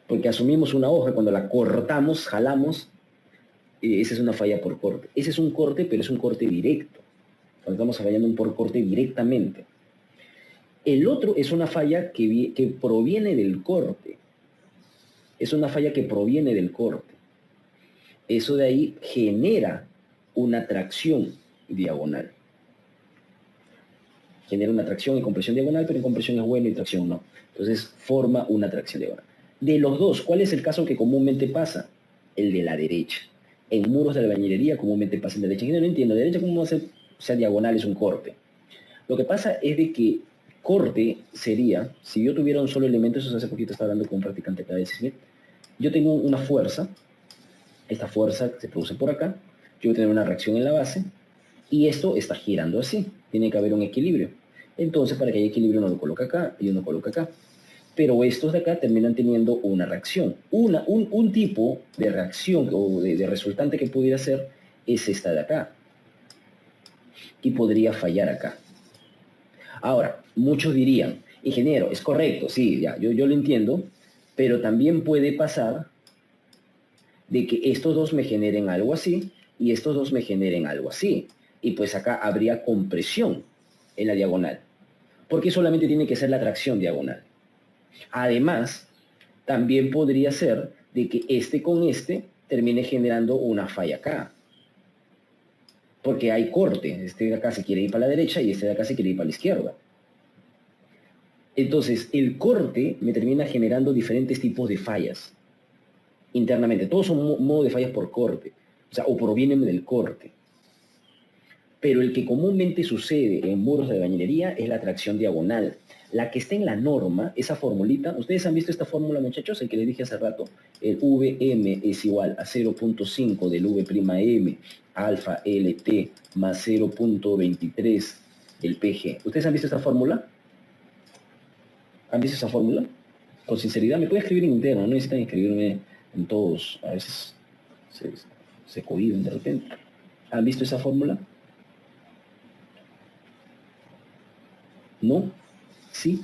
Porque asumimos una hoja, cuando la cortamos, jalamos, esa es una falla por corte. Ese es un corte, pero es un corte directo. Cuando estamos fallando un por corte directamente. El otro es una falla que proviene del corte. Es una falla que proviene del corte. Eso de ahí genera una tracción diagonal. Genera una tracción y compresión diagonal, pero en compresión es bueno y tracción no. Entonces forma una tracción diagonal. De los dos, ¿cuál es el caso que comúnmente pasa? El de la derecha. En muros de albañilería comúnmente pasa en la derecha. Yo no entiendo, ¿de derecha cómo va a ser? O sea, diagonal es un corte. Lo que pasa es de que corte sería, si yo tuviera un solo elemento, eso hace poquito estaba hablando con un practicante acá de CISMIT, yo tengo una fuerza, esta fuerza se produce por acá, yo voy a tener una reacción en la base, y esto está girando así, tiene que haber un equilibrio. Entonces, para que haya equilibrio, uno lo coloca acá y uno coloca acá. Pero estos de acá terminan teniendo una reacción. Un tipo de reacción o de resultante que pudiera ser es esta de acá. Y podría fallar acá. Ahora, muchos dirían, ingeniero, es correcto, sí, ya, yo lo entiendo, pero también puede pasar de que estos dos me generen algo así y estos dos me generen algo así. Y pues acá habría compresión en la diagonal, porque solamente tiene que ser la tracción diagonal. Además, también podría ser de que este con este termine generando una falla acá, porque hay corte. Este de acá se quiere ir para la derecha y este de acá se quiere ir para la izquierda. Entonces, el corte me termina generando diferentes tipos de fallas internamente. Todos son modos de fallas por corte, o sea, o provienen del corte. Pero el que comúnmente sucede en muros de albañilería es la tracción diagonal. La que está en la norma, esa formulita, ¿ustedes han visto esta fórmula, muchachos? El que les dije hace rato, el Vm es igual a 0.5 del V'M alfa LT más 0.23 del PG. ¿Ustedes han visto esta fórmula? ¿Han visto esa fórmula? Con sinceridad, me pueden escribir en interno, no necesitan escribirme en todos. A veces se cohiben de repente. ¿Han visto esa fórmula? ¿No? ¿Sí?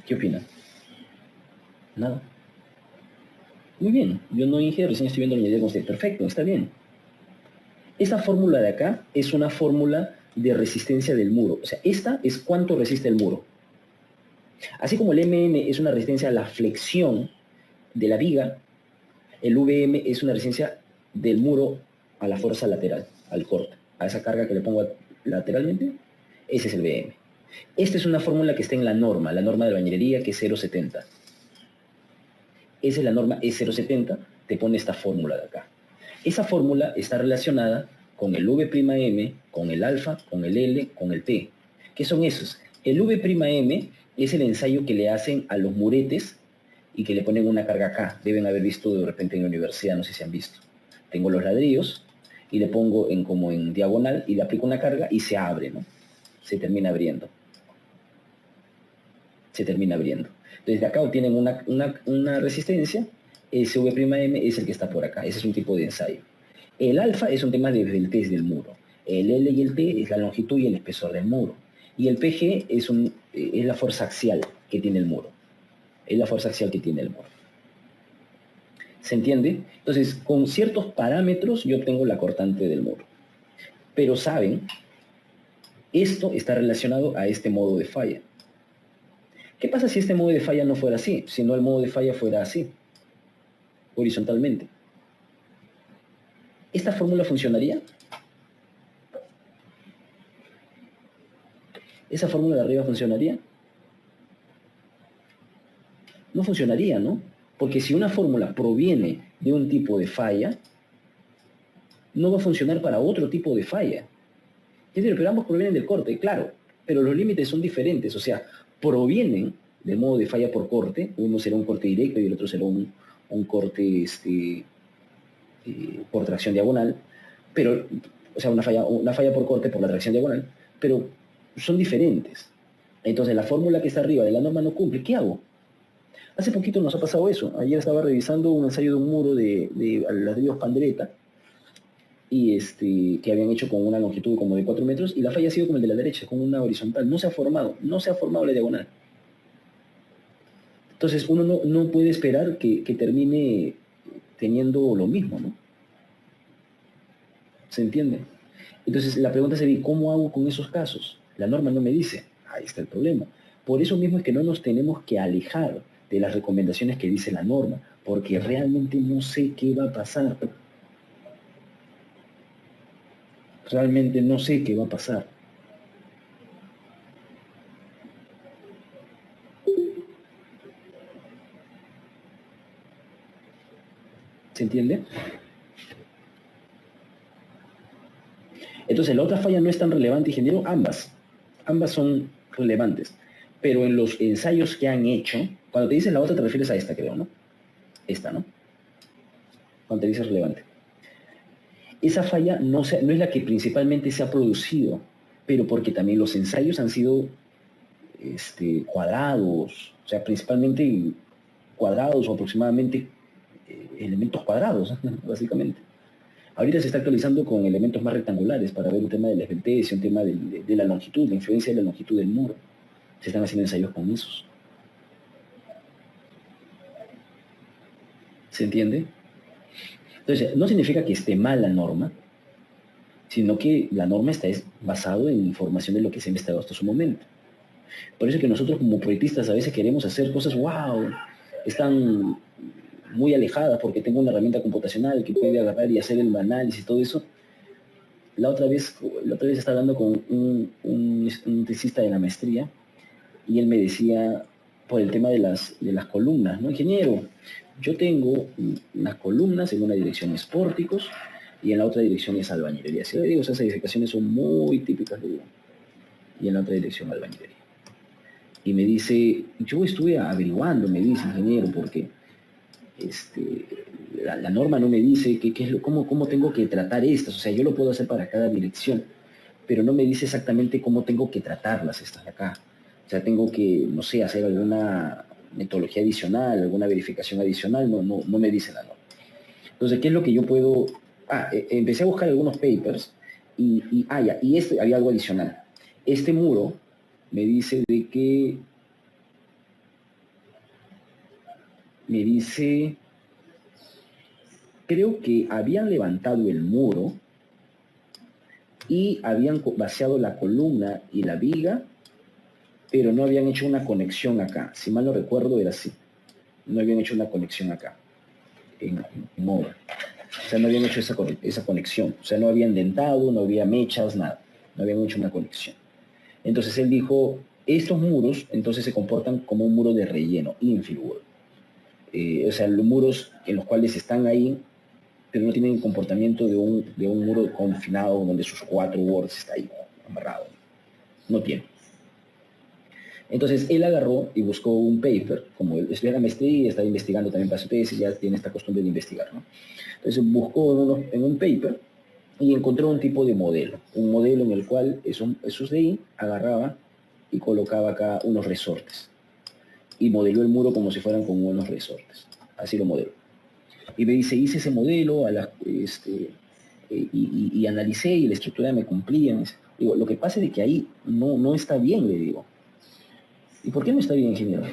¿Qué opinan? Nada. Muy bien, yo no dije, recién estoy viendo la ingeniería con usted. Perfecto, está bien. Esta fórmula de acá es una fórmula de resistencia del muro. O sea, esta es cuánto resiste el muro. Así como el MN es una resistencia a la flexión de la viga, el VM es una resistencia del muro a la fuerza lateral, al corte, a esa carga que le pongo lateralmente. Ese es el VM. Esta es una fórmula que está en la norma de albañilería, que es 0,70. Esa es la norma E070, te pone esta fórmula de acá. Esa fórmula está relacionada con el V'M, con el alfa, con el L, con el T. ¿Qué son esos? El V'M es el ensayo que le hacen a los muretes y que le ponen una carga acá. Deben haber visto de repente en la universidad, no sé si han visto. Tengo los ladrillos y le pongo como en diagonal y le aplico una carga y se abre, ¿no? Se termina abriendo. Se termina abriendo. Entonces de acá obtienen una resistencia. Ese V'M es el que está por acá. Ese es un tipo de ensayo. El alfa es un tema desde el test del muro. El L y el T es la longitud y el espesor del muro. Y el PG es la fuerza axial que tiene el muro. Es la fuerza axial que tiene el muro. ¿Se entiende? Entonces, con ciertos parámetros yo obtengo la cortante del muro. Pero saben, esto está relacionado a este modo de falla. ¿Qué pasa si este modo de falla no fuera así? Si no el modo de falla fuera así, horizontalmente. ¿Esta fórmula funcionaría? ¿Esa fórmula de arriba funcionaría? No funcionaría, ¿no? Porque si una fórmula proviene de un tipo de falla, no va a funcionar para otro tipo de falla. Es decir, pero ambos provienen del corte, claro, pero los límites son diferentes, o sea, provienen del modo de falla por corte, uno será un corte directo y el otro será un corte por tracción diagonal, pero, o sea, una falla por corte por la tracción diagonal, pero son diferentes. Entonces la fórmula que está arriba de la norma no cumple, ¿qué hago? Hace poquito nos ha pasado eso. Ayer estaba revisando un ensayo de un muro de ladrillos pandereta y que habían hecho con una longitud como de 4 metros y la falla ha sido como el de la derecha, con una horizontal. No se ha formado la diagonal. Entonces uno no puede esperar que termine teniendo lo mismo, ¿no? ¿Se entiende? Entonces la pregunta sería, ¿cómo hago con esos casos? La norma no me dice. Ahí está el problema. Por eso mismo es que no nos tenemos que alejar de las recomendaciones que dice la norma, porque realmente no sé qué va a pasar. Realmente no sé qué va a pasar. ¿Se entiende? Entonces la otra falla no es tan relevante, ingeniero. Ambas son relevantes. Pero en los ensayos que han hecho, cuando te dices la otra te refieres a esta, creo, ¿no? Esta, ¿no? Cuando te dices relevante. Esa falla no es la que principalmente se ha producido, pero porque también los ensayos han sido cuadrados, o sea, principalmente cuadrados o aproximadamente elementos cuadrados, básicamente. Ahorita se está actualizando con elementos más rectangulares para ver un tema de la esbeltez, un tema de la longitud, la influencia de la longitud del muro. Se están haciendo ensayos con esos. ¿Se entiende? Entonces, no significa que esté mal la norma, sino que la norma está basada en información de lo que se ha investigado hasta su momento. Por eso que nosotros como proyectistas a veces queremos hacer cosas, wow, están muy alejadas porque tengo una herramienta computacional que puede agarrar y hacer el análisis y todo eso. La otra vez estaba hablando con un tesista de la maestría y él me decía por el tema de las columnas, ¿no? Ingeniero, yo tengo unas columnas, en una dirección es pórticos y en la otra dirección es albañilería. Si le digo, esas edificaciones son muy típicas de Lima y en la otra dirección albañilería. Y me dice, yo estuve averiguando, me dice, ingeniero, porque la norma no me dice cómo tengo que tratar estas, o sea, yo lo puedo hacer para cada dirección, pero no me dice exactamente cómo tengo que tratarlas estas de acá. O sea, tengo que, no sé, hacer alguna metodología adicional, alguna verificación adicional, no me dice la norma. Entonces, ¿qué es lo que yo puedo...? Empecé a buscar algunos papers y había algo adicional. Este muro me dice de que... Me dice... Creo que habían levantado el muro y habían vaciado la columna y la viga, pero no habían hecho una conexión acá. Si mal no recuerdo, era así. No habían hecho una conexión acá, en obra. O sea, no habían hecho esa conexión. O sea, no habían dentado, no había mechas, nada. No habían hecho una conexión. Entonces él dijo, estos muros entonces se comportan como un muro de relleno, infill wall. O sea, los muros en los cuales están ahí, pero no tienen el comportamiento de un muro confinado donde sus 4 boards está ahí amarrado. No tiene. Entonces él agarró y buscó un paper, como él estudia la maestría y está investigando también para su tesis, ya tiene esta costumbre de investigar, ¿no? Entonces buscó en un paper y encontró un tipo de modelo, un modelo en el cual esos de ahí agarraba y colocaba acá unos resortes y modeló el muro como si fueran con unos resortes, así lo modeló. Y me dice, hice ese modelo y analicé y la estructura me cumplía. Digo, lo que pasa es que ahí no está bien, le digo. ¿Y por qué no está bien, ingeniero?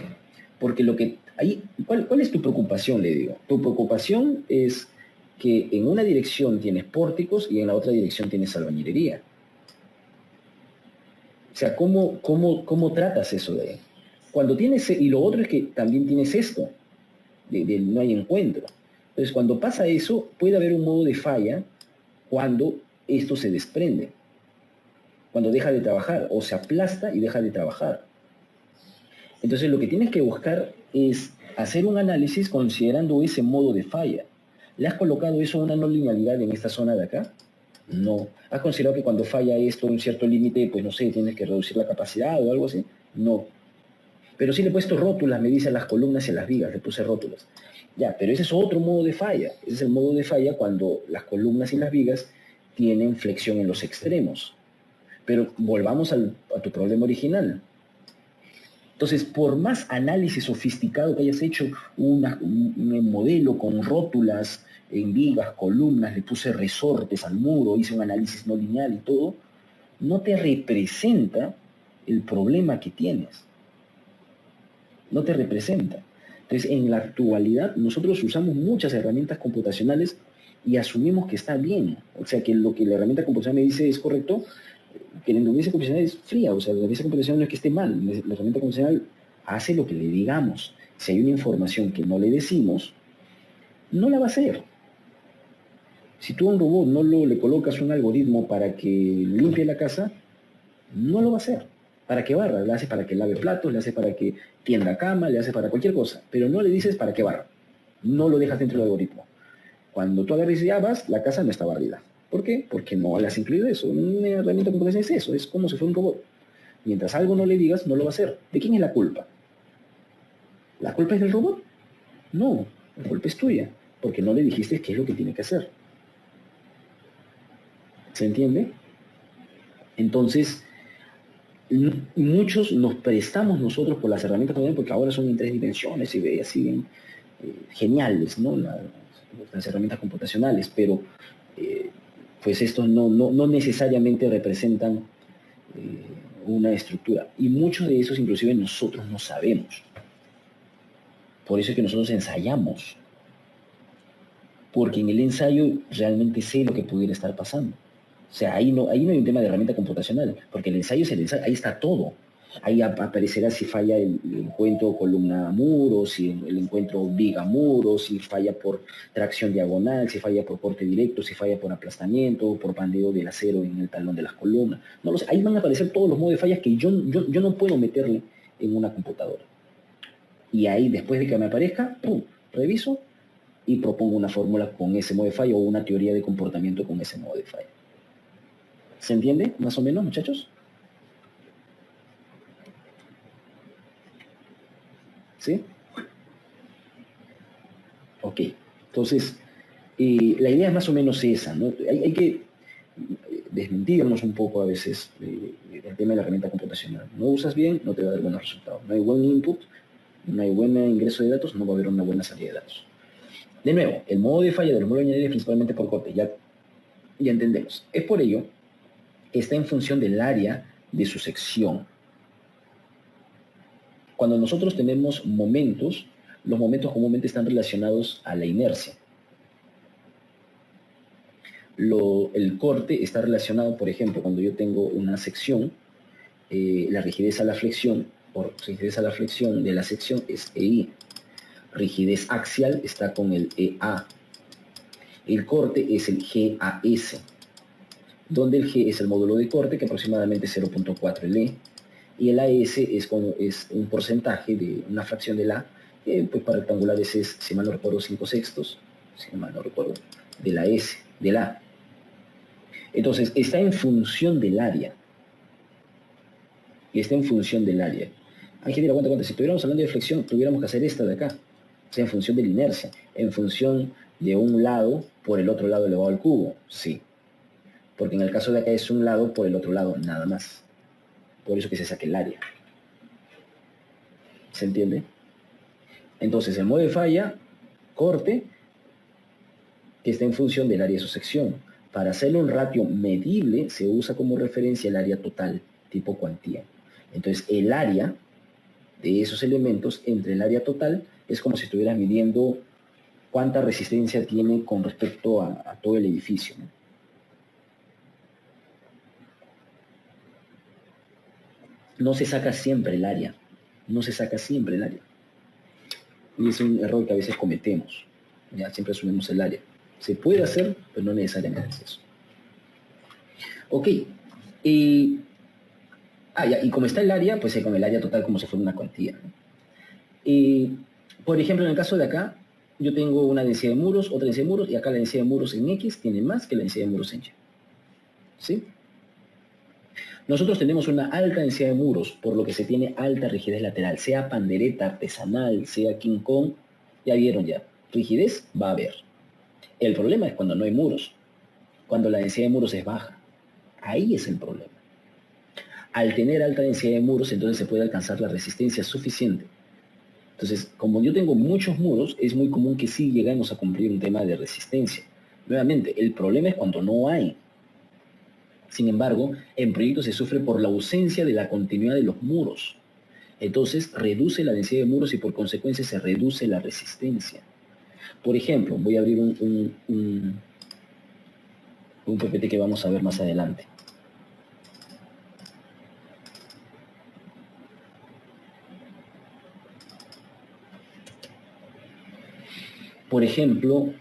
Porque lo que ahí, ¿cuál es tu preocupación? Le digo. Tu preocupación es que en una dirección tienes pórticos y en la otra dirección tienes albañilería. O sea, ¿cómo tratas eso de ahí? Cuando tienes, y lo otro es que también tienes esto, no hay encuentro. Entonces, cuando pasa eso, puede haber un modo de falla cuando esto se desprende, cuando deja de trabajar, o se aplasta y deja de trabajar. Entonces lo que tienes que buscar es hacer un análisis considerando ese modo de falla. ¿Le has colocado eso una no linealidad en esta zona de acá? No. ¿Has considerado que cuando falla esto un cierto límite, pues no sé, tienes que reducir la capacidad o algo así? No. Pero sí le he puesto rótulas, me dice, a las columnas y a las vigas, le puse rótulas. Ya, pero ese es otro modo de falla. Ese es el modo de falla cuando las columnas y las vigas tienen flexión en los extremos. Pero volvamos a tu problema original. Entonces, por más análisis sofisticado que hayas hecho, un modelo con rótulas en vigas, columnas, le puse resortes al muro, hice un análisis no lineal y todo, no te representa el problema que tienes. No te representa. Entonces, en la actualidad, nosotros usamos muchas herramientas computacionales y asumimos que está bien. O sea, que lo que la herramienta computacional me dice es correcto, que la inteligencia computacional es fría, o sea, la inteligencia computacional no es que esté mal, la herramienta computacional hace lo que le digamos. Si hay una información que no le decimos, no la va a hacer. Si tú a un robot no le colocas un algoritmo para que limpie la casa, no lo va a hacer. Para que barra, le hace para que lave platos, le hace para que tienda cama, le hace para cualquier cosa, pero no le dices para que barra. No lo dejas dentro del algoritmo. Cuando tú agarres y ya vas, la casa no está barrida. ¿Por qué? Porque no le has incluido eso. Una herramienta de computación es eso, es como si fuera un robot. Mientras algo no le digas, no lo va a hacer. ¿De quién es la culpa? ¿La culpa es del robot? No, la culpa es tuya, porque no le dijiste qué es lo que tiene que hacer. ¿Se entiende? Entonces, muchos nos prestamos nosotros por las herramientas porque ahora son en 3 dimensiones y siguen geniales, ¿no? Las herramientas computacionales, pero pues estos no necesariamente representan una estructura. Y muchos de esos inclusive nosotros no sabemos. Por eso es que nosotros ensayamos. Porque en el ensayo realmente sé lo que pudiera estar pasando. O sea, ahí no hay un tema de herramienta computacional, porque el ensayo es el ensayo, ahí está todo. Ahí aparecerá si falla el encuentro columna-muro, si el encuentro viga-muro, si falla por tracción diagonal, si falla por corte directo, si falla por aplastamiento, por pandeo del acero en el talón de las columnas. No lo sé. Ahí van a aparecer todos los modos de fallas que yo no puedo meterle en una computadora. Y ahí, después de que me aparezca, ¡pum!, reviso y propongo una fórmula con ese modo de falla o una teoría de comportamiento con ese modo de falla. ¿Se entiende más o menos, muchachos? ¿Sí? Ok. Entonces, la idea es más o menos esa, ¿no? Hay que desmentirnos un poco a veces el tema de la herramienta computacional. No usas bien, no te va a dar buenos resultados. No hay buen input, no hay buen ingreso de datos, no va a haber una buena salida de datos. De nuevo, el modo de falla del modo de añadir es principalmente por corte, ya entendemos. Es por ello que está en función del área de su sección. Cuando nosotros tenemos momentos, los momentos comúnmente están relacionados a la inercia. el corte está relacionado, por ejemplo, cuando yo tengo una sección, la rigidez a la flexión, por rigidez a la flexión de la sección es EI. Rigidez axial está con el EA. El corte es el GAS, donde el G es el módulo de corte, que aproximadamente es 0.4 el E, y el AS es un porcentaje de una fracción del A, que pues para rectangulares es, si mal no recuerdo, 5/6, si mal no recuerdo, de la S, del A. Entonces, está en función del área. Y está en función del área. Ángel, aguanta. Si estuviéramos hablando de flexión, tuviéramos que hacer esta de acá. O sea, en función de la inercia. En función de un lado por el otro lado elevado al cubo. Sí. Porque en el caso de acá es un lado por el otro lado, nada más. Por eso que se saque el área. ¿Se entiende? Entonces, el modo de falla, corte, que está en función del área de su sección. Para hacerle un ratio medible, se usa como referencia el área total, tipo cuantía. Entonces, el área de esos elementos entre el área total es como si estuvieras midiendo cuánta resistencia tiene con respecto a todo el edificio, ¿no? No se saca siempre el área. No se saca siempre el área. Y es un error que a veces cometemos. Ya siempre asumimos el área. Se puede hacer, pero no necesariamente es eso. Ok. Y como está el área, pues con el área total como si fuera una cuantía, ¿no? Por ejemplo, en el caso de acá, yo tengo una densidad de muros, otra densidad de muros, y acá la densidad de muros en X tiene más que la densidad de muros en Y. ¿Sí? Nosotros tenemos una alta densidad de muros, por lo que se tiene alta rigidez lateral, sea pandereta artesanal, sea King Kong, ya vieron ya, rigidez va a haber. El problema es cuando no hay muros, cuando la densidad de muros es baja. Ahí es el problema. Al tener alta densidad de muros, entonces se puede alcanzar la resistencia suficiente. Entonces, como yo tengo muchos muros, es muy común que sí lleguemos a cumplir un tema de resistencia. Nuevamente, el problema es cuando no hay. Sin embargo, en proyectos se sufre por la ausencia de la continuidad de los muros. Entonces, reduce la densidad de muros y por consecuencia se reduce la resistencia. Por ejemplo, voy a abrir un PPT que vamos a ver más adelante. Por ejemplo,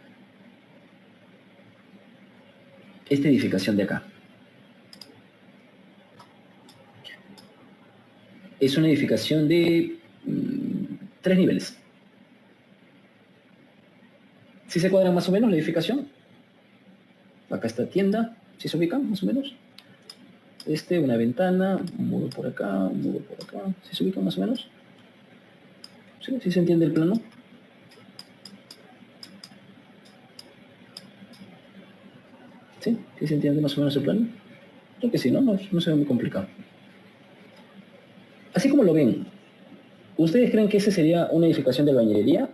esta edificación de acá. Es una edificación de 3 niveles. ¿Sí se cuadra más o menos la edificación? Acá está tienda, ¿sí se ubican más o menos? Una ventana, un muro por acá, un muro por acá. ¿Sí se ubican más o menos? ¿Sí? ¿Sí se entiende el plano? ¿Sí? ¿Sí se entiende más o menos el plano? Creo que sí, ¿no? No se ve muy complicado. Así como lo ven, ¿ustedes creen que esa sería una edificación de albañilería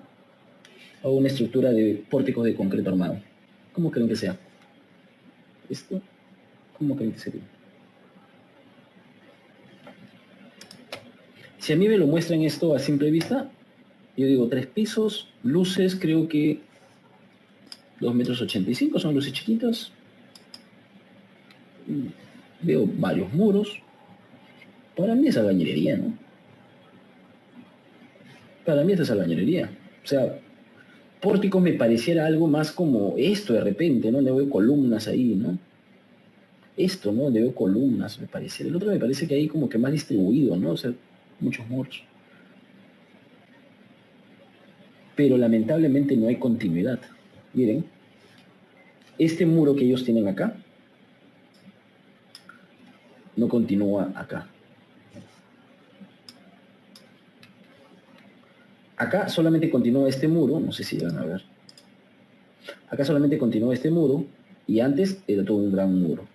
o una estructura de pórticos de concreto armado? ¿Cómo creen que sea? ¿Esto? ¿Cómo creen que sería? Si a mí me lo muestran esto a simple vista, yo digo 3 pisos, luces, creo que 2,85 m, son luces chiquitas. Veo varios muros. Para mí es albañilería, ¿no? Para mí esto es albañilería. O sea, pórticos me pareciera algo más como esto de repente, ¿no? Le veo columnas ahí, ¿no? Esto, ¿no? Le veo columnas, me parece. El otro me parece que hay como que más distribuido, ¿no? O sea, muchos muros. Pero lamentablemente no hay continuidad. Miren, este muro que ellos tienen acá no continúa acá. Acá solamente continúa este muro, no sé si van a ver. Acá solamente continúa este muro y antes era todo un gran muro.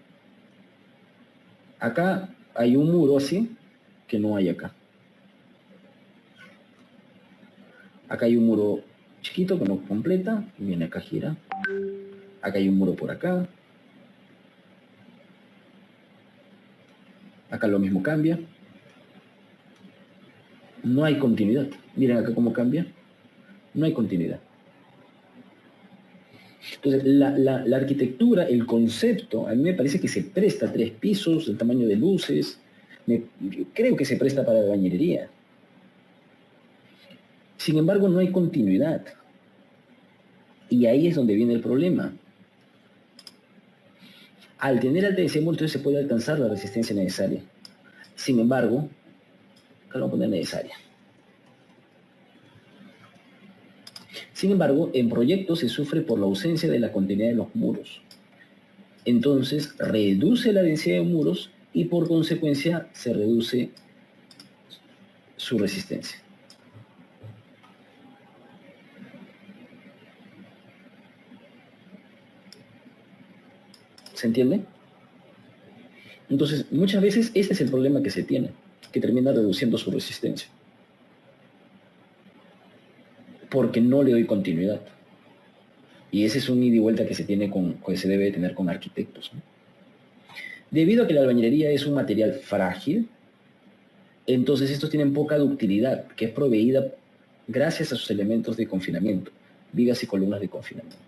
Acá hay un muro así que no hay acá. Acá hay un muro chiquito que no completa, y viene acá gira. Acá hay un muro por acá. Acá lo mismo cambia. No hay continuidad. Miren acá cómo cambia. No hay continuidad. Entonces, la arquitectura, el concepto, a mí me parece que se presta a 3 pisos, el tamaño de luces, creo que se presta para la bañería. Sin embargo, no hay continuidad. Y ahí es donde viene el problema. Al tener alta densidad de muros, entonces se puede alcanzar la resistencia necesaria. Sin embargo, acá lo voy a poner necesaria. Sin embargo, en proyectos se sufre por la ausencia de la continuidad de los muros. Entonces, reduce la densidad de muros y por consecuencia se reduce su resistencia. ¿Se entiende? Entonces, muchas veces ese es el problema que se tiene, que termina reduciendo su resistencia. Porque no le doy continuidad. Y ese es un ida y vuelta que se tiene que se debe tener con arquitectos, ¿no? Debido a que la albañilería es un material frágil, entonces estos tienen poca ductilidad, que es proveída gracias a sus elementos de confinamiento, vigas y columnas de confinamiento.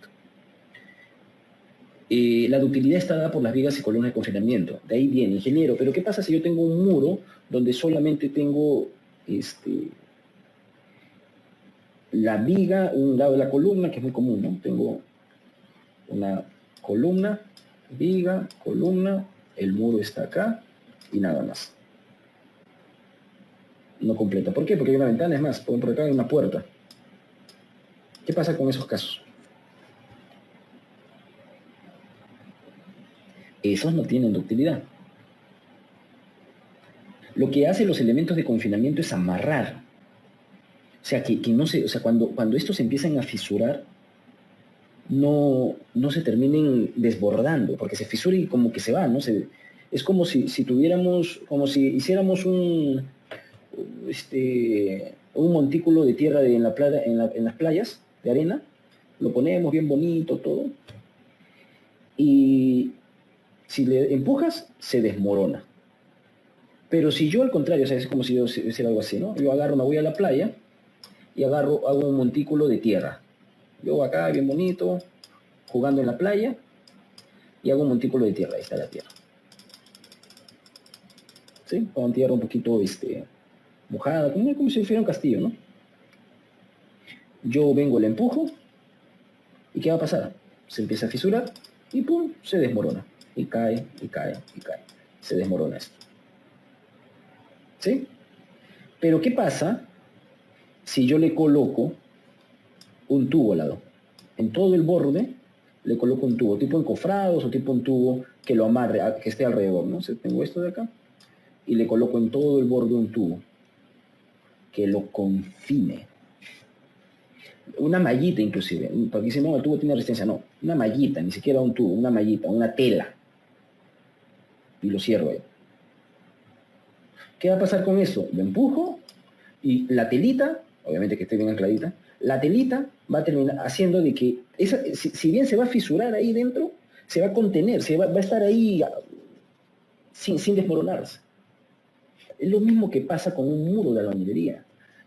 La ductilidad está dada por las vigas y columnas de confinamiento. De ahí viene, ingeniero, pero ¿qué pasa si yo tengo un muro donde solamente tengo la viga, un lado de la columna, que es muy común, ¿no? Tengo una columna, viga, columna, el muro está acá y nada más. No completa. ¿Por qué? Porque hay una ventana, es más, por acá hay una puerta. ¿Qué pasa con esos casos? Esos no tienen ductilidad. Lo que hacen los elementos de confinamiento es amarrar. O sea, que no se, o sea, cuando estos empiezan a fisurar, no se terminen desbordando, porque se fisura y como que se va, ¿no? Es como si tuviéramos, como si hiciéramos un montículo de tierra en las playas de arena, lo ponemos bien bonito, todo, y si le empujas, se desmorona. Pero si yo al contrario, o sea, es como si yo hiciera algo así, ¿no? Yo agarro, me voy a la playa y hago un montículo de tierra. Yo acá, bien bonito, jugando en la playa, y hago un montículo de tierra, ahí está la tierra. ¿Sí? Con tierra un poquito mojada, como si fuera un castillo, ¿no? Yo vengo, le empujo, ¿y qué va a pasar? Se empieza a fisurar y ¡pum! Se desmorona. Y cae, y cae, y cae. Se desmorona esto. ¿Sí? Pero ¿qué pasa si yo le coloco un tubo al lado? En todo el borde le coloco un tubo, tipo encofrados o tipo un tubo que lo amarre, que esté alrededor, ¿no? O sea, tengo esto de acá y le coloco en todo el borde un tubo que lo confine. Una mallita inclusive, porque dicen, no, el tubo tiene resistencia, no, una mallita, ni siquiera un tubo, una mallita, una tela, y lo cierro ahí. ¿Qué va a pasar con eso? Lo empujo y la telita, obviamente que esté bien ancladita, la telita va a terminar haciendo de que, si bien se va a fisurar ahí dentro, se va a contener, va a estar ahí sin desmoronarse. Es lo mismo que pasa con un muro de albañilería.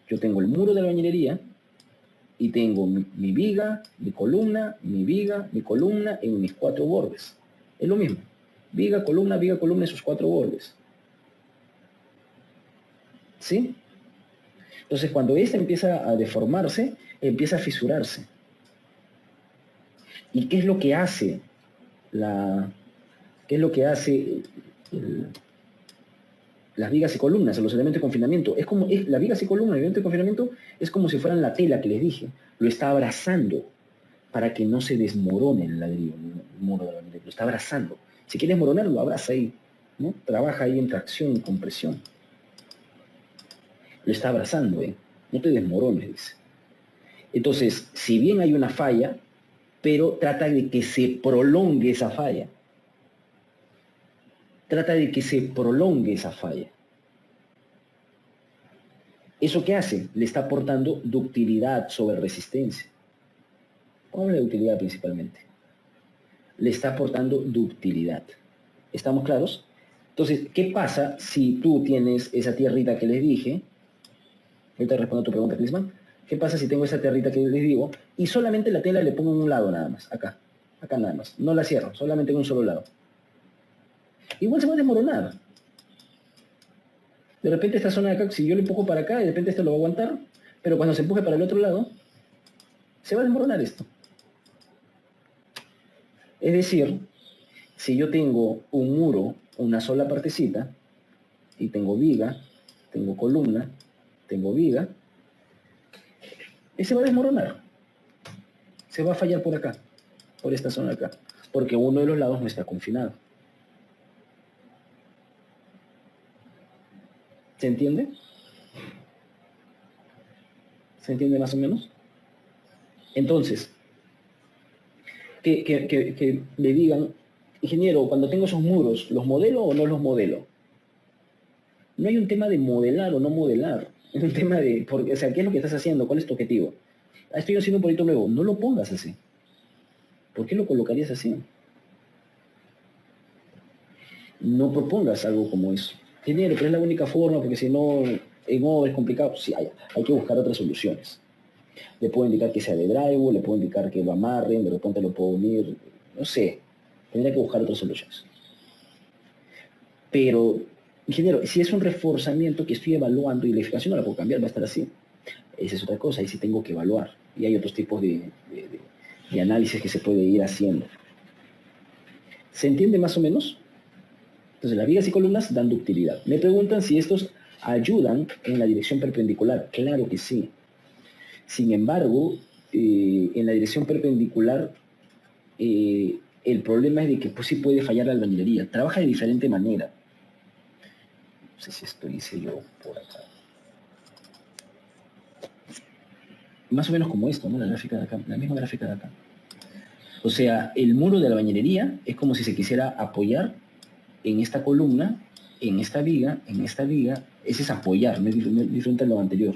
Yo tengo el muro de albañilería y tengo mi viga, mi columna, mi viga, mi columna en mis 4 bordes. Es lo mismo. Viga, columna, en sus 4 bordes. ¿Sí? Entonces, cuando esta empieza a deformarse, empieza a fisurarse. ¿Y qué es lo que hace las vigas y columnas, los elementos de confinamiento? Las vigas y columnas, el elemento de confinamiento, es como si fueran la tela que les dije. Lo está abrazando para que no se desmorone el ladrillo, el muro de ladrillo. Lo está abrazando. Si quiere desmoronar, lo abraza ahí, ¿no? Trabaja ahí en tracción y compresión. Lo está abrazando, ¿eh? No te desmorones, dice. Entonces, si bien hay una falla, pero trata de que se prolongue esa falla. Trata de que se prolongue esa falla. ¿Eso qué hace? Le está aportando ductilidad sobre resistencia. ¿Cómo habla de ductilidad principalmente? Le está aportando ductilidad. ¿Estamos claros? Entonces, ¿qué pasa si tú tienes esa tierrita que les dije? Ahorita respondo a tu pregunta, Clisman. ¿Qué pasa si tengo esa tierrita que les digo y solamente la tela le pongo en un lado nada más, acá? acá nada más. No la cierro, solamente en un solo lado. Igual se va a desmoronar. De repente esta zona de acá, si yo le empujo para acá, de repente esto lo va a aguantar, pero cuando se empuje para el otro lado, se va a desmoronar esto. Es decir, si yo tengo un muro, una sola partecita, y tengo viga, tengo columna, tengo viga, se va a desmoronar. Se va a fallar por acá, por esta zona de acá, porque uno de los lados no está confinado. ¿Se entiende? ¿Se entiende más o menos? Entonces, que le digan, ingeniero, cuando tengo esos muros, ¿los modelo o no los modelo? No hay un tema de modelar o no modelar. Es un tema de, porque, o sea, ¿qué es lo que estás haciendo? ¿Cuál es tu objetivo? Estoy haciendo un proyecto nuevo. No lo pongas así. ¿Por qué lo colocarías así? No propongas algo como eso. Ingeniero, pero es la única forma, porque si no, en obra es complicado. Sí, hay que buscar otras soluciones. Le puedo indicar que sea de drywall, le puedo indicar que lo amarren, de repente lo puedo unir, no sé. Tendría que buscar otras soluciones. Pero, ingeniero, si es un reforzamiento que estoy evaluando y la edificación no la puedo cambiar, va a estar así. Esa es otra cosa, ahí sí tengo que evaluar. Y hay otros tipos de análisis que se puede ir haciendo. ¿Se entiende más o menos? Entonces, las vigas y columnas dan ductilidad. Me preguntan si estos ayudan en la dirección perpendicular. Claro que sí. Sin embargo, en la dirección perpendicular, el problema es de que pues, sí puede fallar la albañilería. Trabaja de diferente manera. No sé si esto hice yo por acá. Más o menos como esto, ¿no? La gráfica de acá, la misma gráfica de acá. O sea, el muro de la albañilería es como si se quisiera apoyar en esta columna, en esta viga, ese es apoyar, no es diferente a lo anterior.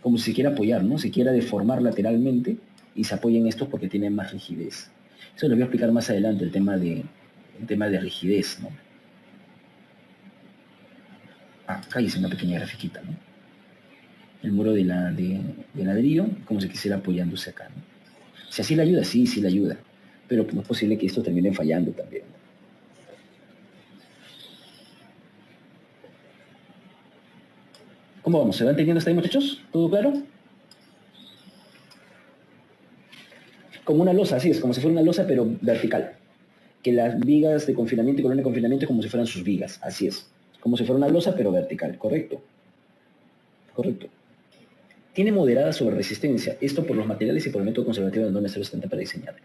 Como si se quiera apoyar, ¿no? Se quiera deformar lateralmente y se apoya en esto porque tiene más rigidez. Eso lo voy a explicar más adelante, el tema de rigidez, ¿no? Acá hice una pequeña grafiquita, ¿no? El muro de ladrillo, como si quisiera apoyándose acá, ¿no? Si así le ayuda, sí le ayuda. Pero no es posible que esto termine fallando también, ¿no? ¿Cómo vamos? ¿Se van entendiendo hasta ahí, muchachos? ¿Todo claro? Como una losa, así es, como si fuera una losa, pero vertical. Que las vigas de confinamiento y columna de confinamiento es como si fueran sus vigas, así es. Como si fuera una losa, pero vertical, ¿correcto? Correcto. Tiene moderada sobreresistencia, esto por los materiales y por el método conservativo del 970 para diseñar.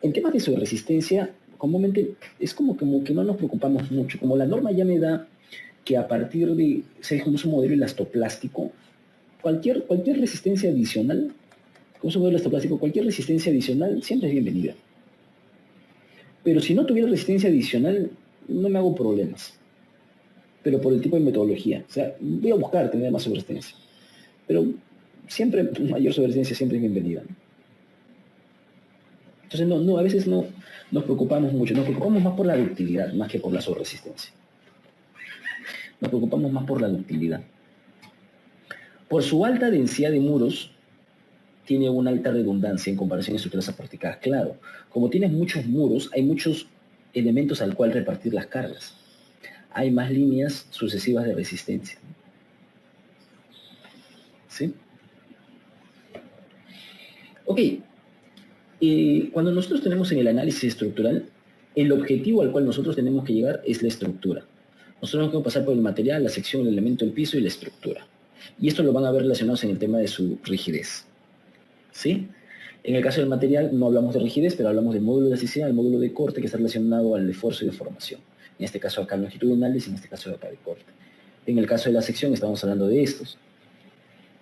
En temas de sobreresistencia, comúnmente es como que no nos preocupamos mucho. Como la norma ya me da que a partir de, se usa un modelo elastoplástico, cualquier resistencia adicional, como es un modelo elastoplástico, cualquier resistencia adicional siempre es bienvenida. Pero si no tuviera resistencia adicional, no me hago problemas. Pero por el tipo de metodología. O sea, voy a buscar tener más sobreresistencia. Pero siempre, mayor sobreresistencia siempre es bienvenida, ¿no? Entonces, a veces no nos preocupamos mucho. Nos preocupamos más por la ductilidad, más que por la sobreresistencia. Nos preocupamos más por la ductilidad. Por su alta densidad de muros, tiene una alta redundancia en comparación a estructuras aporticadas. Claro, como tienes muchos muros, hay muchos elementos al cual repartir las cargas. Hay más líneas sucesivas de resistencia. ¿Sí? Ok. Cuando nosotros tenemos en el análisis estructural, el objetivo al cual nosotros tenemos que llegar es la estructura. Nosotros tenemos que pasar por el material, la sección, el elemento, el piso y la estructura. Y esto lo van a ver relacionados en el tema de su rigidez. ¿Sí? En el caso del material no hablamos de rigidez, pero hablamos del módulo de elasticidad, el módulo de corte que está relacionado al esfuerzo y deformación. En este caso acá longitudinales y en este caso acá de corte. En el caso de la sección estamos hablando de estos.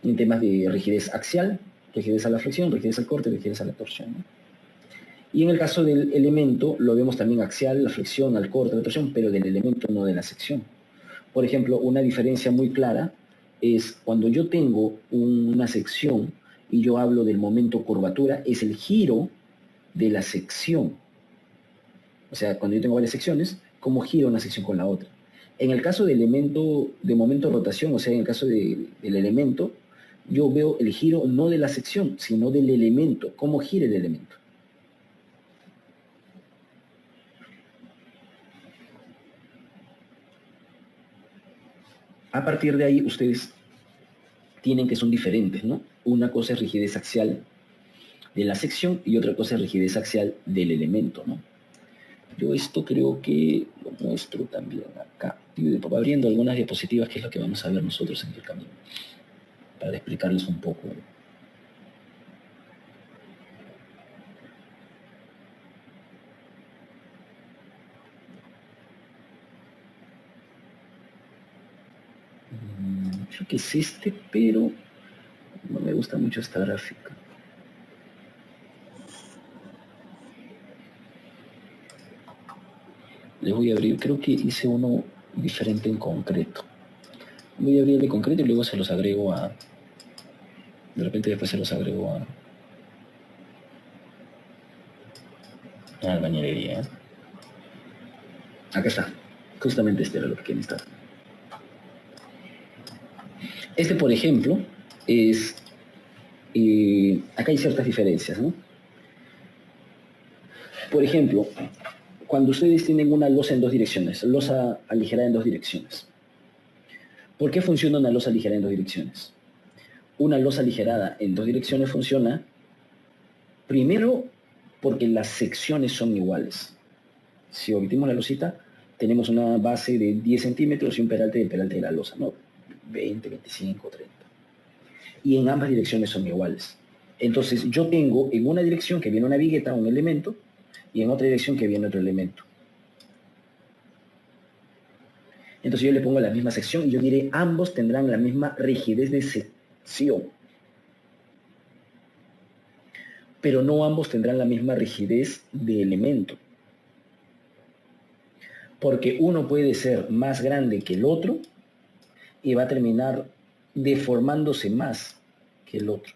En temas de rigidez axial, rigidez a la flexión, rigidez al corte, rigidez a la torsión, ¿no? Y en el caso del elemento lo vemos también axial, la flexión, al corte, la torsión, pero del elemento, no de la sección. Por ejemplo, una diferencia muy clara es cuando yo tengo una sección y yo hablo del momento curvatura, es el giro de la sección. O sea, cuando yo tengo varias secciones, ¿cómo giro una sección con la otra? En el caso del elemento, de momento de rotación, o sea, en el caso del elemento, yo veo el giro no de la sección, sino del elemento, cómo gira el elemento. A partir de ahí, ustedes tienen que son diferentes, ¿no? Una cosa es rigidez axial de la sección y otra cosa es rigidez axial del elemento, ¿no? Yo esto creo que lo muestro también acá, abriendo algunas diapositivas, que es lo que vamos a ver nosotros en el camino, para explicarles un poco. Creo que es este, pero no me gusta mucho esta gráfica. Les voy a abrir, creo que hice uno diferente en concreto. Voy a abrir el de concreto y luego se los agrego a... De repente después se los agrego a la albañilería. Acá está. Justamente este era lo que necesitaba. Este, por ejemplo, es... acá hay ciertas diferencias, ¿no? Por ejemplo, cuando ustedes tienen una losa en dos direcciones, losa aligerada en dos direcciones. ¿Por qué funciona una losa aligerada en dos direcciones? Una losa aligerada en dos direcciones funciona, primero, porque las secciones son iguales. Si omitimos la losita, tenemos una base de 10 centímetros y un peralte de la losa, ¿no? 20, 25, 30. Y en ambas direcciones son iguales. Entonces, yo tengo en una dirección que viene una vigueta, un elemento, y en otra dirección que viene otro elemento. Entonces yo le pongo la misma sección y yo diré, ambos tendrán la misma rigidez de sección. Pero no ambos tendrán la misma rigidez de elemento. Porque uno puede ser más grande que el otro y va a terminar deformándose más que el otro.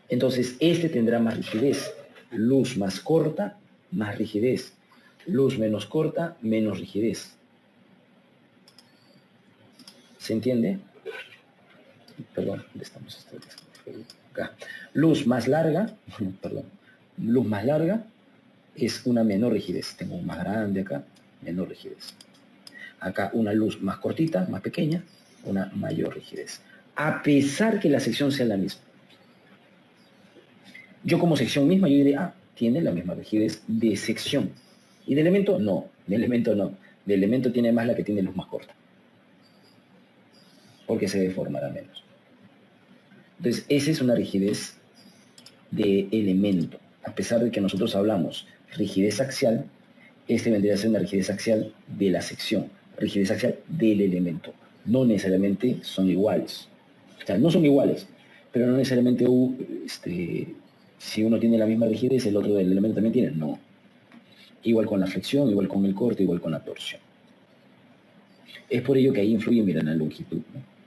Entonces, este tendrá más rigidez. Luz más corta, más rigidez. Luz menos corta, menos rigidez. ¿Se entiende? Perdón, ¿dónde estamos? Acá. Luz más larga, perdón, luz más larga es una menor rigidez. Tengo un más grande acá, menor rigidez. Acá una luz más cortita, más pequeña, una mayor rigidez. A pesar que la sección sea la misma. Yo como sección misma, yo diré, tiene la misma rigidez de sección. ¿Y de elemento? No, de elemento no. De elemento tiene más la que tiene luz más corta. Porque se deformará menos. Entonces, esa es una rigidez de elemento. A pesar de que nosotros hablamos rigidez axial, este vendría a ser una rigidez axial de la sección, rigidez axial del elemento. No necesariamente son iguales. O sea, no son iguales, pero no necesariamente si uno tiene la misma rigidez, el otro del elemento también tiene. No. Igual con la flexión, igual con el corte, igual con la torsión. Es por ello que ahí influye, mira, la longitud, ¿no?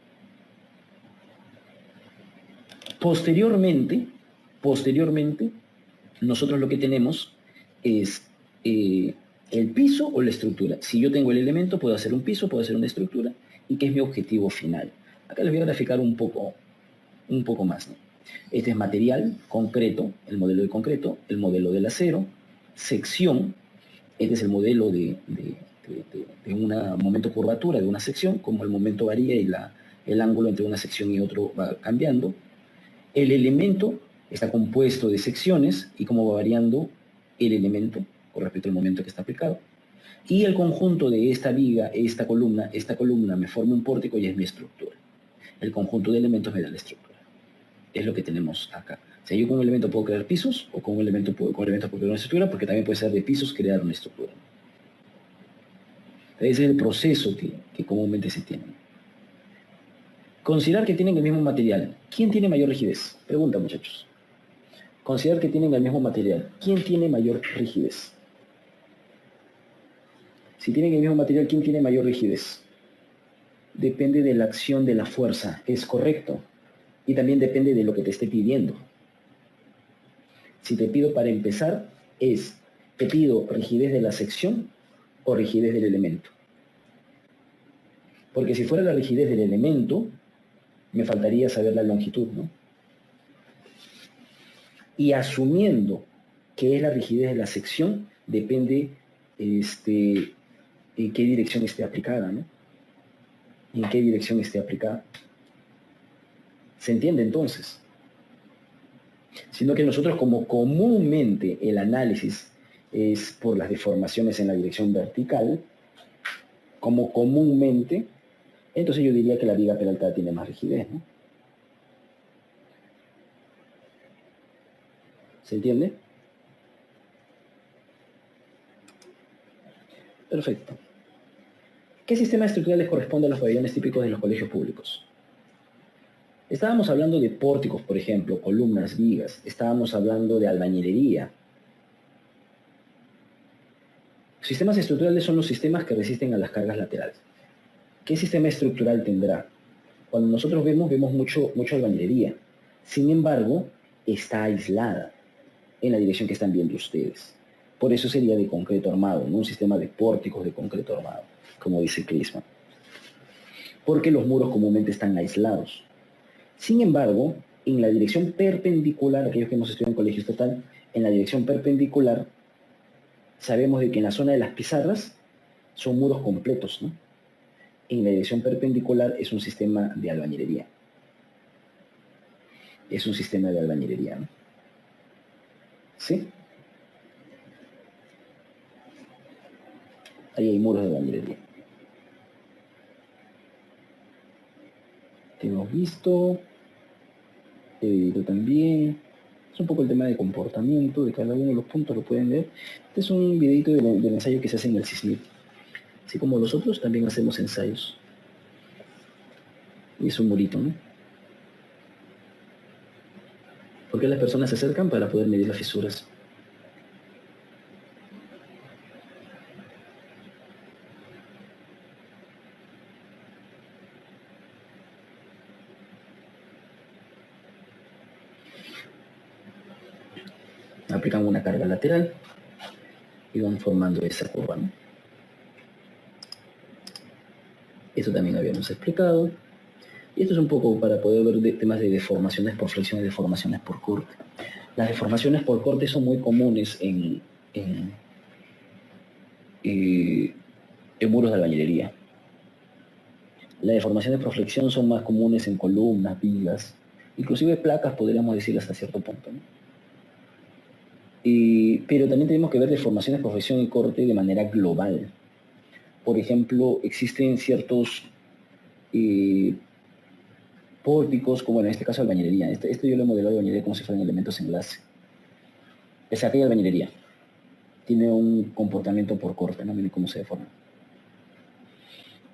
Posteriormente, nosotros lo que tenemos es el piso o la estructura. Si yo tengo el elemento, puedo hacer un piso, puedo hacer una estructura, y que es mi objetivo final. Acá les voy a graficar un poco más, ¿no? Este es material, concreto, el modelo de concreto, el modelo del acero, sección, este es el modelo de un momento curvatura de una sección, como el momento varía y el ángulo entre una sección y otro va cambiando. El elemento está compuesto de secciones y cómo va variando el elemento con respecto al momento que está aplicado. Y el conjunto de esta viga, esta columna me forma un pórtico y es mi estructura. El conjunto de elementos me da la estructura. Es lo que tenemos acá. O sea, yo con un elemento puedo crear pisos o con un elemento puedo crear una estructura, porque también puede ser de pisos crear una estructura. Ese es el proceso que comúnmente se tiene. Considerar que tienen el mismo material. ¿Quién tiene mayor rigidez? Pregunta, muchachos. Considerar que tienen el mismo material. ¿Quién tiene mayor rigidez? Si tienen el mismo material, ¿quién tiene mayor rigidez? Depende de la acción de la fuerza, es correcto. Y también depende de lo que te esté pidiendo. Si te pido para empezar, ¿te pido rigidez de la sección o rigidez del elemento? Porque si fuera la rigidez del elemento, me faltaría saber la longitud, ¿no? Y asumiendo que es la rigidez de la sección, depende en qué dirección esté aplicada, ¿no? En qué dirección esté aplicada. ¿Se entiende entonces? Sino que nosotros, como comúnmente el análisis es por las deformaciones en la dirección vertical, como comúnmente, entonces yo diría que la viga peraltada tiene más rigidez, ¿no? ¿Se entiende? Perfecto. ¿Qué sistema estructural les corresponde a los pabellones típicos de los colegios públicos? Estábamos hablando de pórticos, por ejemplo, columnas, vigas. Estábamos hablando de albañilería. Sistemas estructurales son los sistemas que resisten a las cargas laterales. ¿Qué sistema estructural tendrá? Cuando nosotros vemos mucho albañilería. Sin embargo, está aislada en la dirección que están viendo ustedes. Por eso sería de concreto armado, no un sistema de pórticos de concreto armado, como dice Clisman. Porque los muros comúnmente están aislados. Sin embargo, en la dirección perpendicular, aquellos que hemos estudiado en colegio estatal, en la dirección perpendicular, sabemos de que en la zona de las pizarras son muros completos, ¿no? En la dirección perpendicular es un sistema de albañilería. Es un sistema de albañilería, ¿no? ¿Sí? Ahí hay muros de albañilería. Que hemos visto. Yo también. Es un poco el tema de comportamiento de cada uno de los puntos, lo pueden ver. Este es un videito del ensayo que se hace en el CISNIT. Así como los otros, también hacemos ensayos. Y es un murito, ¿no? Porque las personas se acercan para poder medir las fisuras. Aplican una carga lateral y van formando esa curva, ¿no? Esto también habíamos explicado. Y esto es un poco para poder ver temas de deformaciones por flexión y deformaciones por corte. Las deformaciones por corte son muy comunes en muros de albañilería. Las deformaciones por flexión son más comunes en columnas, vigas, inclusive placas, podríamos decir hasta cierto punto, ¿no? Pero también tenemos que ver deformaciones por flexión y corte de manera global. Por ejemplo, existen ciertos pórticos, como en este caso albañilería. Esto yo lo he modelado albañilería como si fueran elementos enlace. Es aquella albañilería. Tiene un comportamiento por corte, no miren cómo se deforma.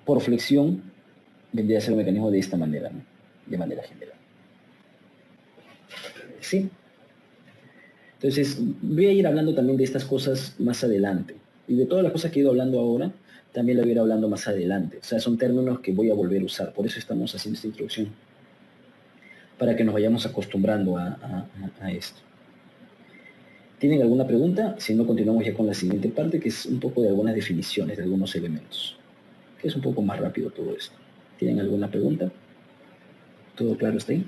Por flexión vendría a ser un mecanismo de esta manera, ¿no? De manera general. ¿Sí? Entonces, voy a ir hablando también de estas cosas más adelante. Y de todas las cosas que he ido hablando ahora, también lo voy a ir hablando más adelante. O sea, son términos que voy a volver a usar. Por eso estamos haciendo esta introducción. Para que nos vayamos acostumbrando a esto. ¿Tienen alguna pregunta? Si no, continuamos ya con la siguiente parte, que es un poco de algunas definiciones de algunos elementos. Que es un poco más rápido todo esto. ¿Tienen alguna pregunta? ¿Todo claro está ahí?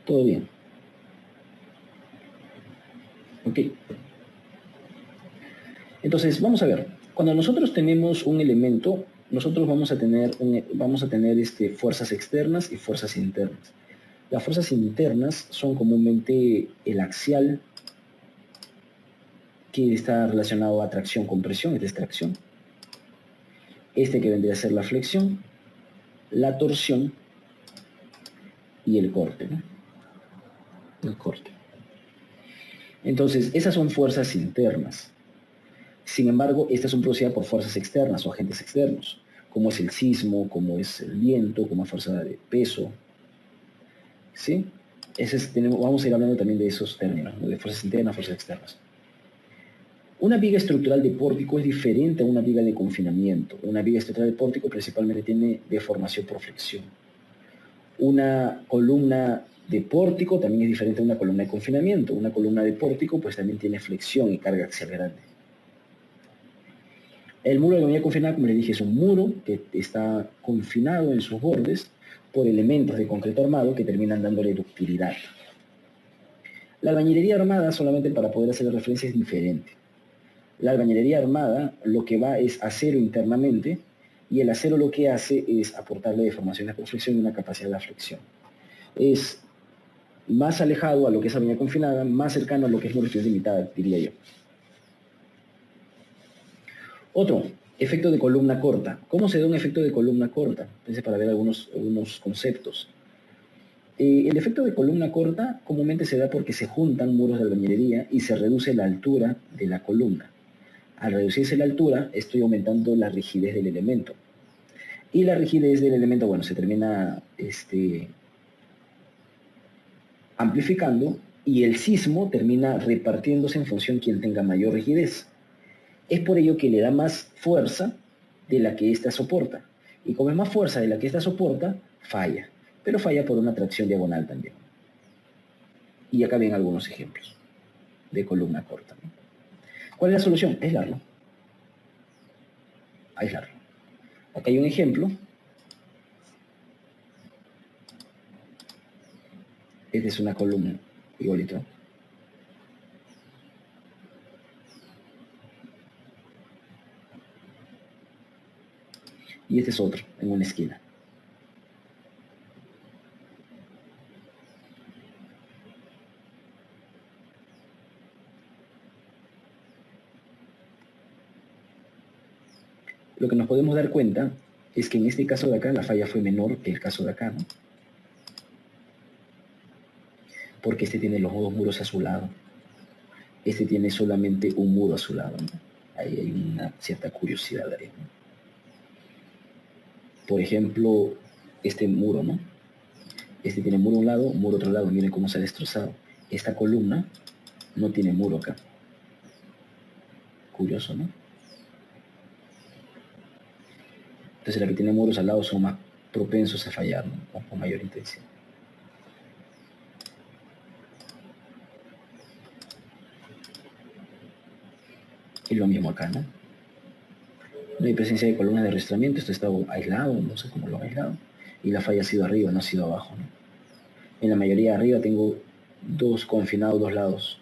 Todo bien. Ok. Entonces, vamos a ver. Cuando nosotros tenemos un elemento, nosotros vamos a tener fuerzas externas y fuerzas internas. Las fuerzas internas son comúnmente el axial, que está relacionado a tracción con presión, es tracción. Este que vendría a ser la flexión, la torsión y el corte, ¿no? El corte. Entonces, esas son fuerzas internas. Sin embargo, estas son producidas por fuerzas externas o agentes externos, como es el sismo, como es el viento, como es fuerza de peso. ¿Sí? Vamos a ir hablando también de esos términos, ¿no? De fuerzas internas, fuerzas externas. Una viga estructural de pórtico es diferente a una viga de confinamiento. Una viga estructural de pórtico principalmente tiene deformación por flexión. Una columna de pórtico también es diferente a una columna de confinamiento. Una columna de pórtico pues también tiene flexión y carga axial grande. El muro de la unidad confinada, como les dije, es un muro que está confinado en sus bordes por elementos de concreto armado que terminan dándole ductilidad. La albañilería armada, solamente para poder hacer referencia, es diferente. La albañilería armada lo que va es acero internamente, y el acero lo que hace es aportarle deformaciones por flexión y una capacidad de flexión. Es más alejado a lo que es albañilería confinada, más cercano a lo que es muro limitada, diría yo. Otro, efecto de columna corta. ¿Cómo se da un efecto de columna corta? Entonces, para ver algunos conceptos. El efecto de columna corta comúnmente se da porque se juntan muros de albañilería y se reduce la altura de la columna. Al reducirse la altura, estoy aumentando la rigidez del elemento. Y la rigidez del elemento, bueno, se termina amplificando, y el sismo termina repartiéndose en función de quien tenga mayor rigidez. Es por ello que le da más fuerza de la que ésta soporta. Y como es más fuerza de la que ésta soporta, falla. Pero falla por una tracción diagonal también. Y acá ven algunos ejemplos de columna corta, ¿no? ¿Cuál es la solución? Aislarlo. Aislarlo. Acá hay un ejemplo. Esta es una columna, igualito. Y este es otro, en una esquina. Lo que nos podemos dar cuenta es que en este caso de acá la falla fue menor que el caso de acá, ¿no? Porque este tiene los dos muros a su lado. Este tiene solamente un muro a su lado, ¿no? Ahí hay una cierta curiosidad ahí, ¿no? Por ejemplo, este muro, ¿no? Este tiene muro a un lado, muro a otro lado. Miren cómo se ha destrozado. Esta columna no tiene muro acá. Curioso, ¿no? Entonces, la que tiene muros al lado son más propensos a fallar, ¿no? Con mayor intensidad. Y lo mismo acá, ¿no? No hay presencia de columnas de arrastramiento, esto está aislado, no sé cómo lo han aislado. Y la falla ha sido arriba, no ha sido abajo, ¿no? En la mayoría de arriba tengo dos confinados, dos lados.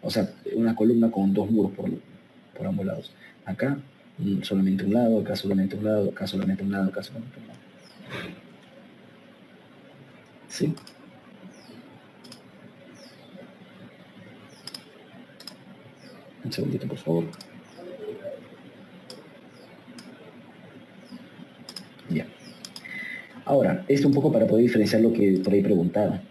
O sea, una columna con dos muros por ambos lados. Acá solamente un lado, acá solamente un lado, acá solamente un lado, acá solamente un lado. ¿Sí? Un segundito, por favor. Ya. Ahora, esto un poco para poder diferenciar lo que por ahí preguntaba.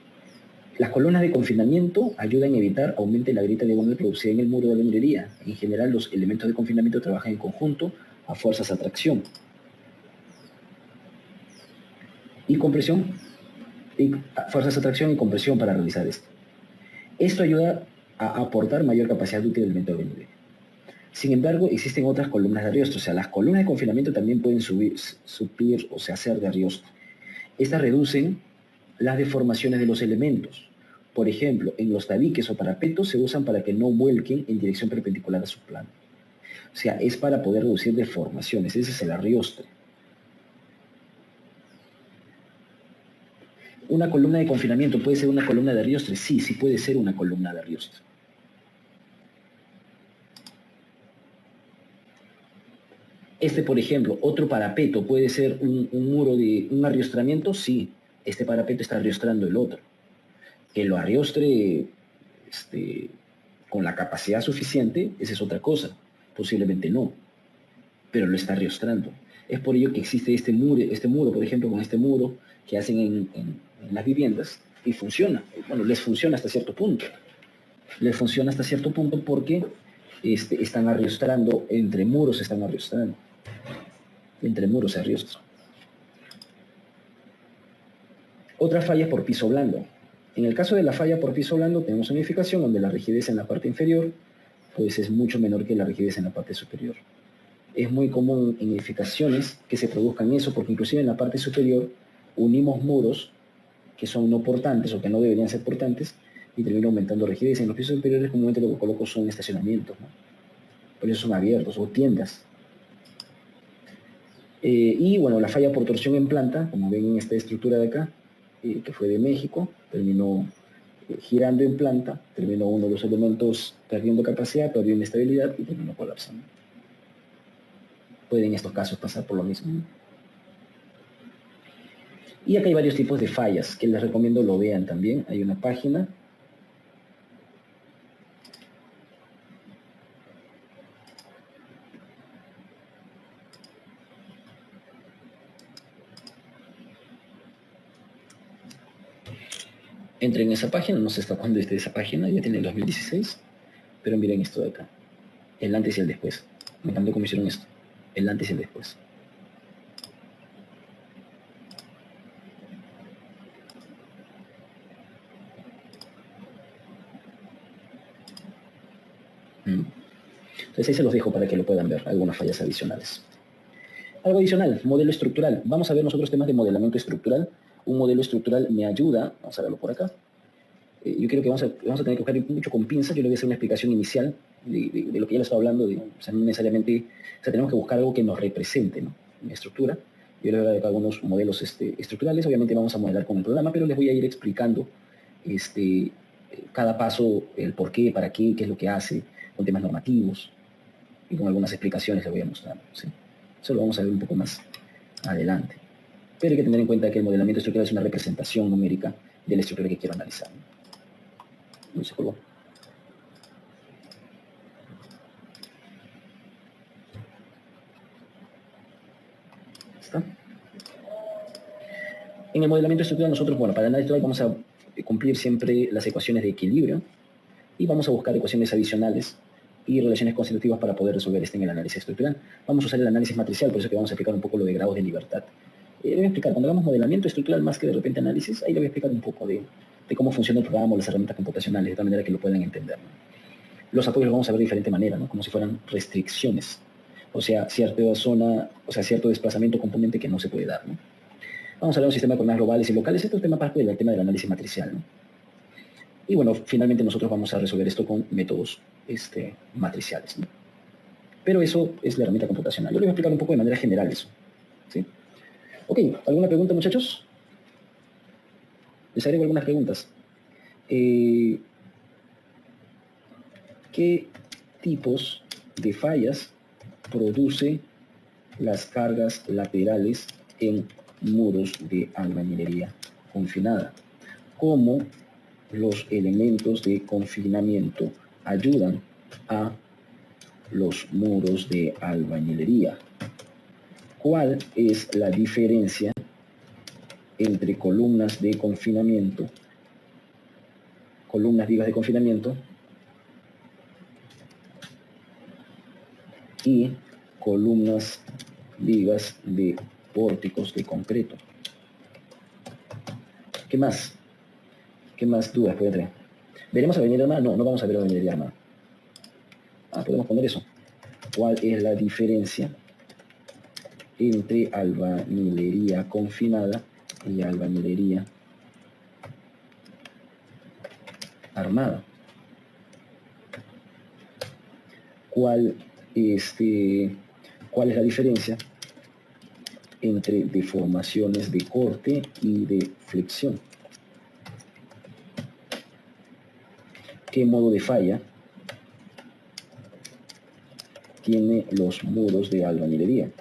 Las columnas de confinamiento ayudan a evitar aumente la grieta diagonal producida en el muro de la albañilería. En general, los elementos de confinamiento trabajan en conjunto a fuerzas de atracción y compresión, y fuerzas de atracción y compresión para realizar esto. Esto ayuda a aportar mayor capacidad útil del elemento de albañilería. Sin embargo, existen otras columnas de arriostro. O sea, las columnas de confinamiento también pueden suplir o sea, hacer de arriostro. Estas reducen las deformaciones de los elementos. Por ejemplo, en los tabiques o parapetos se usan para que no vuelquen en dirección perpendicular a su plano. O sea, es para poder reducir deformaciones. Ese es el arriostre. ¿Una columna de confinamiento puede ser una columna de arriostre? Sí, sí puede ser una columna de arriostre. Este, por ejemplo, otro parapeto puede ser un muro de un arriostramiento. Sí, este parapeto está arriostrando el otro. Que lo arriostre con la capacidad suficiente, esa es otra cosa. Posiblemente no, pero lo está arriostrando. Es por ello que existe este muro, por ejemplo, con este muro que hacen en las viviendas y funciona. Bueno, les funciona hasta cierto punto. Les funciona hasta cierto punto porque están arriostrando, entre muros están arriostrando. Entre muros se arriostra. Otra falla por piso blando. En el caso de la falla por piso blando tenemos una edificación donde la rigidez en la parte inferior pues es mucho menor que la rigidez en la parte superior. Es muy común en edificaciones que se produzcan eso, porque inclusive en la parte superior unimos muros que son no portantes o que no deberían ser portantes y termina aumentando rigidez. En los pisos superiores comúnmente lo que coloco son estacionamientos, ¿no? Por eso son abiertos, o tiendas. Y bueno, la falla por torsión en planta, como ven en esta estructura de acá, que fue de México, terminó girando en planta, terminó uno de los elementos perdiendo capacidad, perdió inestabilidad y terminó colapsando. Puede en estos casos pasar por lo mismo. Y acá hay varios tipos de fallas que les recomiendo lo vean también. Hay una página. Entren en esa página, no sé hasta cuándo esté esa página, ya tiene el 2016, pero miren esto de acá, el antes y el después. Me encantó cómo hicieron esto, el antes y el después. Entonces ahí se los dejo para que lo puedan ver, algunas fallas adicionales. Algo adicional, modelo estructural. Vamos a ver nosotros temas de modelamiento estructural. Un modelo estructural me ayuda, vamos a verlo por acá. Yo creo que vamos a tener que buscar mucho con pinzas. Yo le voy a hacer una explicación inicial de lo que ya les estaba hablando. O sea, no necesariamente, o sea, tenemos que buscar algo que nos represente, ¿no? Una estructura. Yo les voy a dar algunos modelos estructurales. Obviamente vamos a modelar con el programa, pero les voy a ir explicando cada paso, el por qué, para qué es lo que hace, con temas normativos y con algunas explicaciones les voy a mostrar, ¿sí? Eso lo vamos a ver un poco más adelante. Pero hay que tener en cuenta que el modelamiento estructural es una representación numérica de la estructura que quiero analizar. No se colgó. ¿Está? En el modelamiento estructural nosotros, bueno, para el análisis estructural vamos a cumplir siempre las ecuaciones de equilibrio y vamos a buscar ecuaciones adicionales y relaciones constitutivas para poder resolver en el análisis estructural. Vamos a usar el análisis matricial, por eso que vamos a explicar un poco lo de grados de libertad. Le voy a explicar, cuando hagamos modelamiento estructural más que de repente análisis, ahí le voy a explicar un poco de cómo funciona el programa o las herramientas computacionales, de tal manera que lo puedan entender, ¿no? Los apoyos los vamos a ver de diferente manera, ¿no? Como si fueran restricciones, o sea, cierta zona, o sea, cierto desplazamiento componente que no se puede dar, ¿no? Vamos a hablar de un sistema de coordenadas globales y locales. Este es tema parte del tema del análisis matricial, ¿no? Y bueno, finalmente nosotros vamos a resolver esto con métodos matriciales, ¿no? Pero eso es la herramienta computacional. Yo les voy a explicar un poco de manera general eso, ¿sí? Ok, ¿alguna pregunta, muchachos? Les agrego algunas preguntas. ¿Qué tipos de fallas produce las cargas laterales en muros de albañilería confinada? ¿Cómo los elementos de confinamiento ayudan a los muros de albañilería? ¿Cuál es la diferencia entre columnas de confinamiento, columnas vigas de confinamiento y columnas vigas de pórticos de concreto? ¿Qué más? ¿Qué más dudas puede tener? ¿Veremos albañilería armada? No, no vamos a ver albañilería armada. Podemos poner eso. ¿Cuál es la diferencia entre albañilería confinada y albañilería armada? ¿Cuál es la diferencia entre deformaciones de corte y de flexión? ¿Qué modo de falla tiene los muros de albañilería?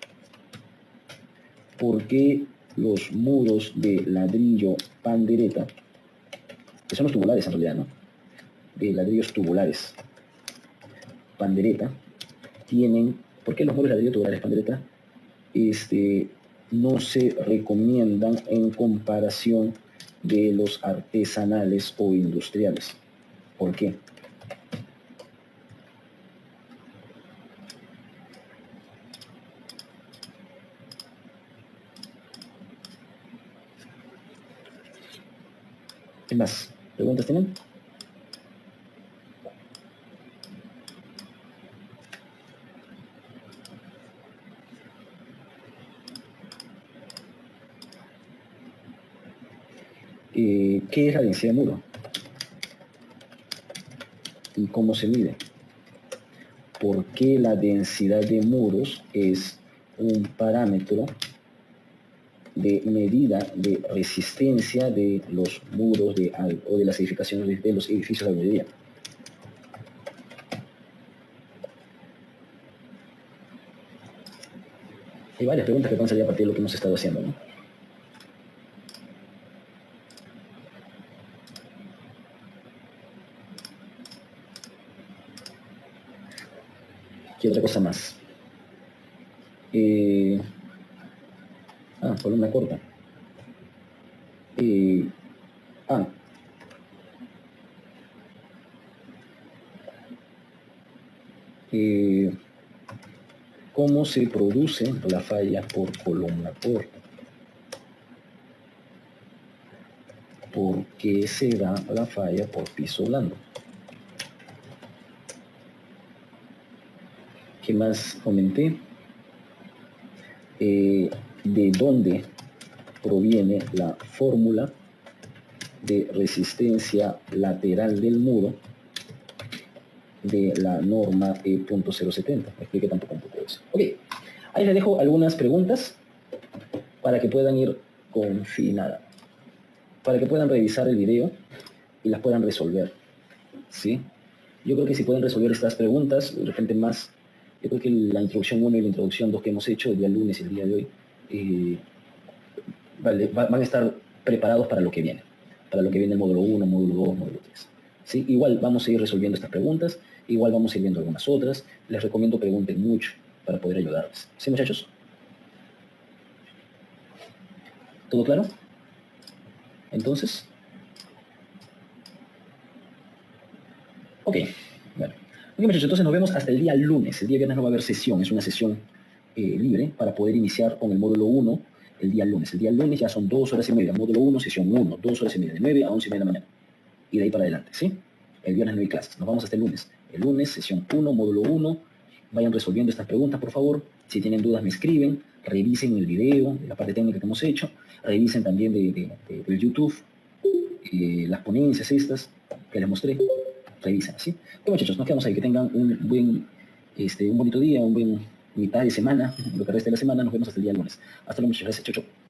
¿Por qué los muros de ladrillo pandereta, que son los tubulares en realidad, ¿no? De ladrillos tubulares pandereta, ¿por qué los muros de ladrillo tubulares pandereta no se recomiendan en comparación de los artesanales o industriales? ¿Por qué? ¿Qué más? ¿Preguntas tienen? ¿Qué es la densidad de muro? ¿Y cómo se mide? ¿Por qué la densidad de muros es un parámetro de medida de resistencia de los muros o de las edificaciones de los edificios de albañilería. Hay varias preguntas que pueden salir a partir de lo que hemos estado haciendo, ¿no? ¿Qué otra cosa más? Columna corta. ¿Cómo se produce la falla por columna corta? ¿Por qué se da la falla por piso blando? ¿Qué más comenté? ¿De dónde proviene la fórmula de resistencia lateral del muro de la norma E.070? Expliqué tampoco un poco eso. Ok, ahí les dejo algunas preguntas para que puedan ir confinada, para que puedan revisar el video y las puedan resolver, ¿sí? Yo creo que si pueden resolver estas preguntas, de repente más, yo creo que la introducción 1 y la introducción 2 que hemos hecho el día lunes y el día de hoy, van a estar preparados para lo que viene el módulo 1, módulo 2, módulo 3. ¿Sí? Igual vamos a ir resolviendo estas preguntas, igual vamos a ir viendo algunas otras. Les recomiendo pregunten mucho para poder ayudarles. ¿Sí, muchachos? ¿Todo claro? Entonces. Ok, bueno. Ok, muchachos, entonces nos vemos hasta el día lunes. El día viernes no va a haber sesión, es una sesión libre para poder iniciar con el módulo 1 el día lunes. El día lunes ya son 2 horas y media. Módulo 1, sesión 1, 2 horas y media, de 9 a 11 y media de la mañana. Y de ahí para adelante, ¿sí? El viernes no hay clases. Nos vamos hasta el lunes. El lunes, sesión 1, módulo 1. Vayan resolviendo estas preguntas, por favor. Si tienen dudas, me escriben. Revisen el video, la parte técnica que hemos hecho. Revisen también de YouTube las ponencias estas que les mostré. Revisen, ¿sí? Bueno, muchachos, nos quedamos ahí. Que tengan un bonito día, un buen mitad de semana, lo que resta de la semana. Nos vemos hasta el día lunes. Hasta luego, muchachos. Gracias. Chau, chau.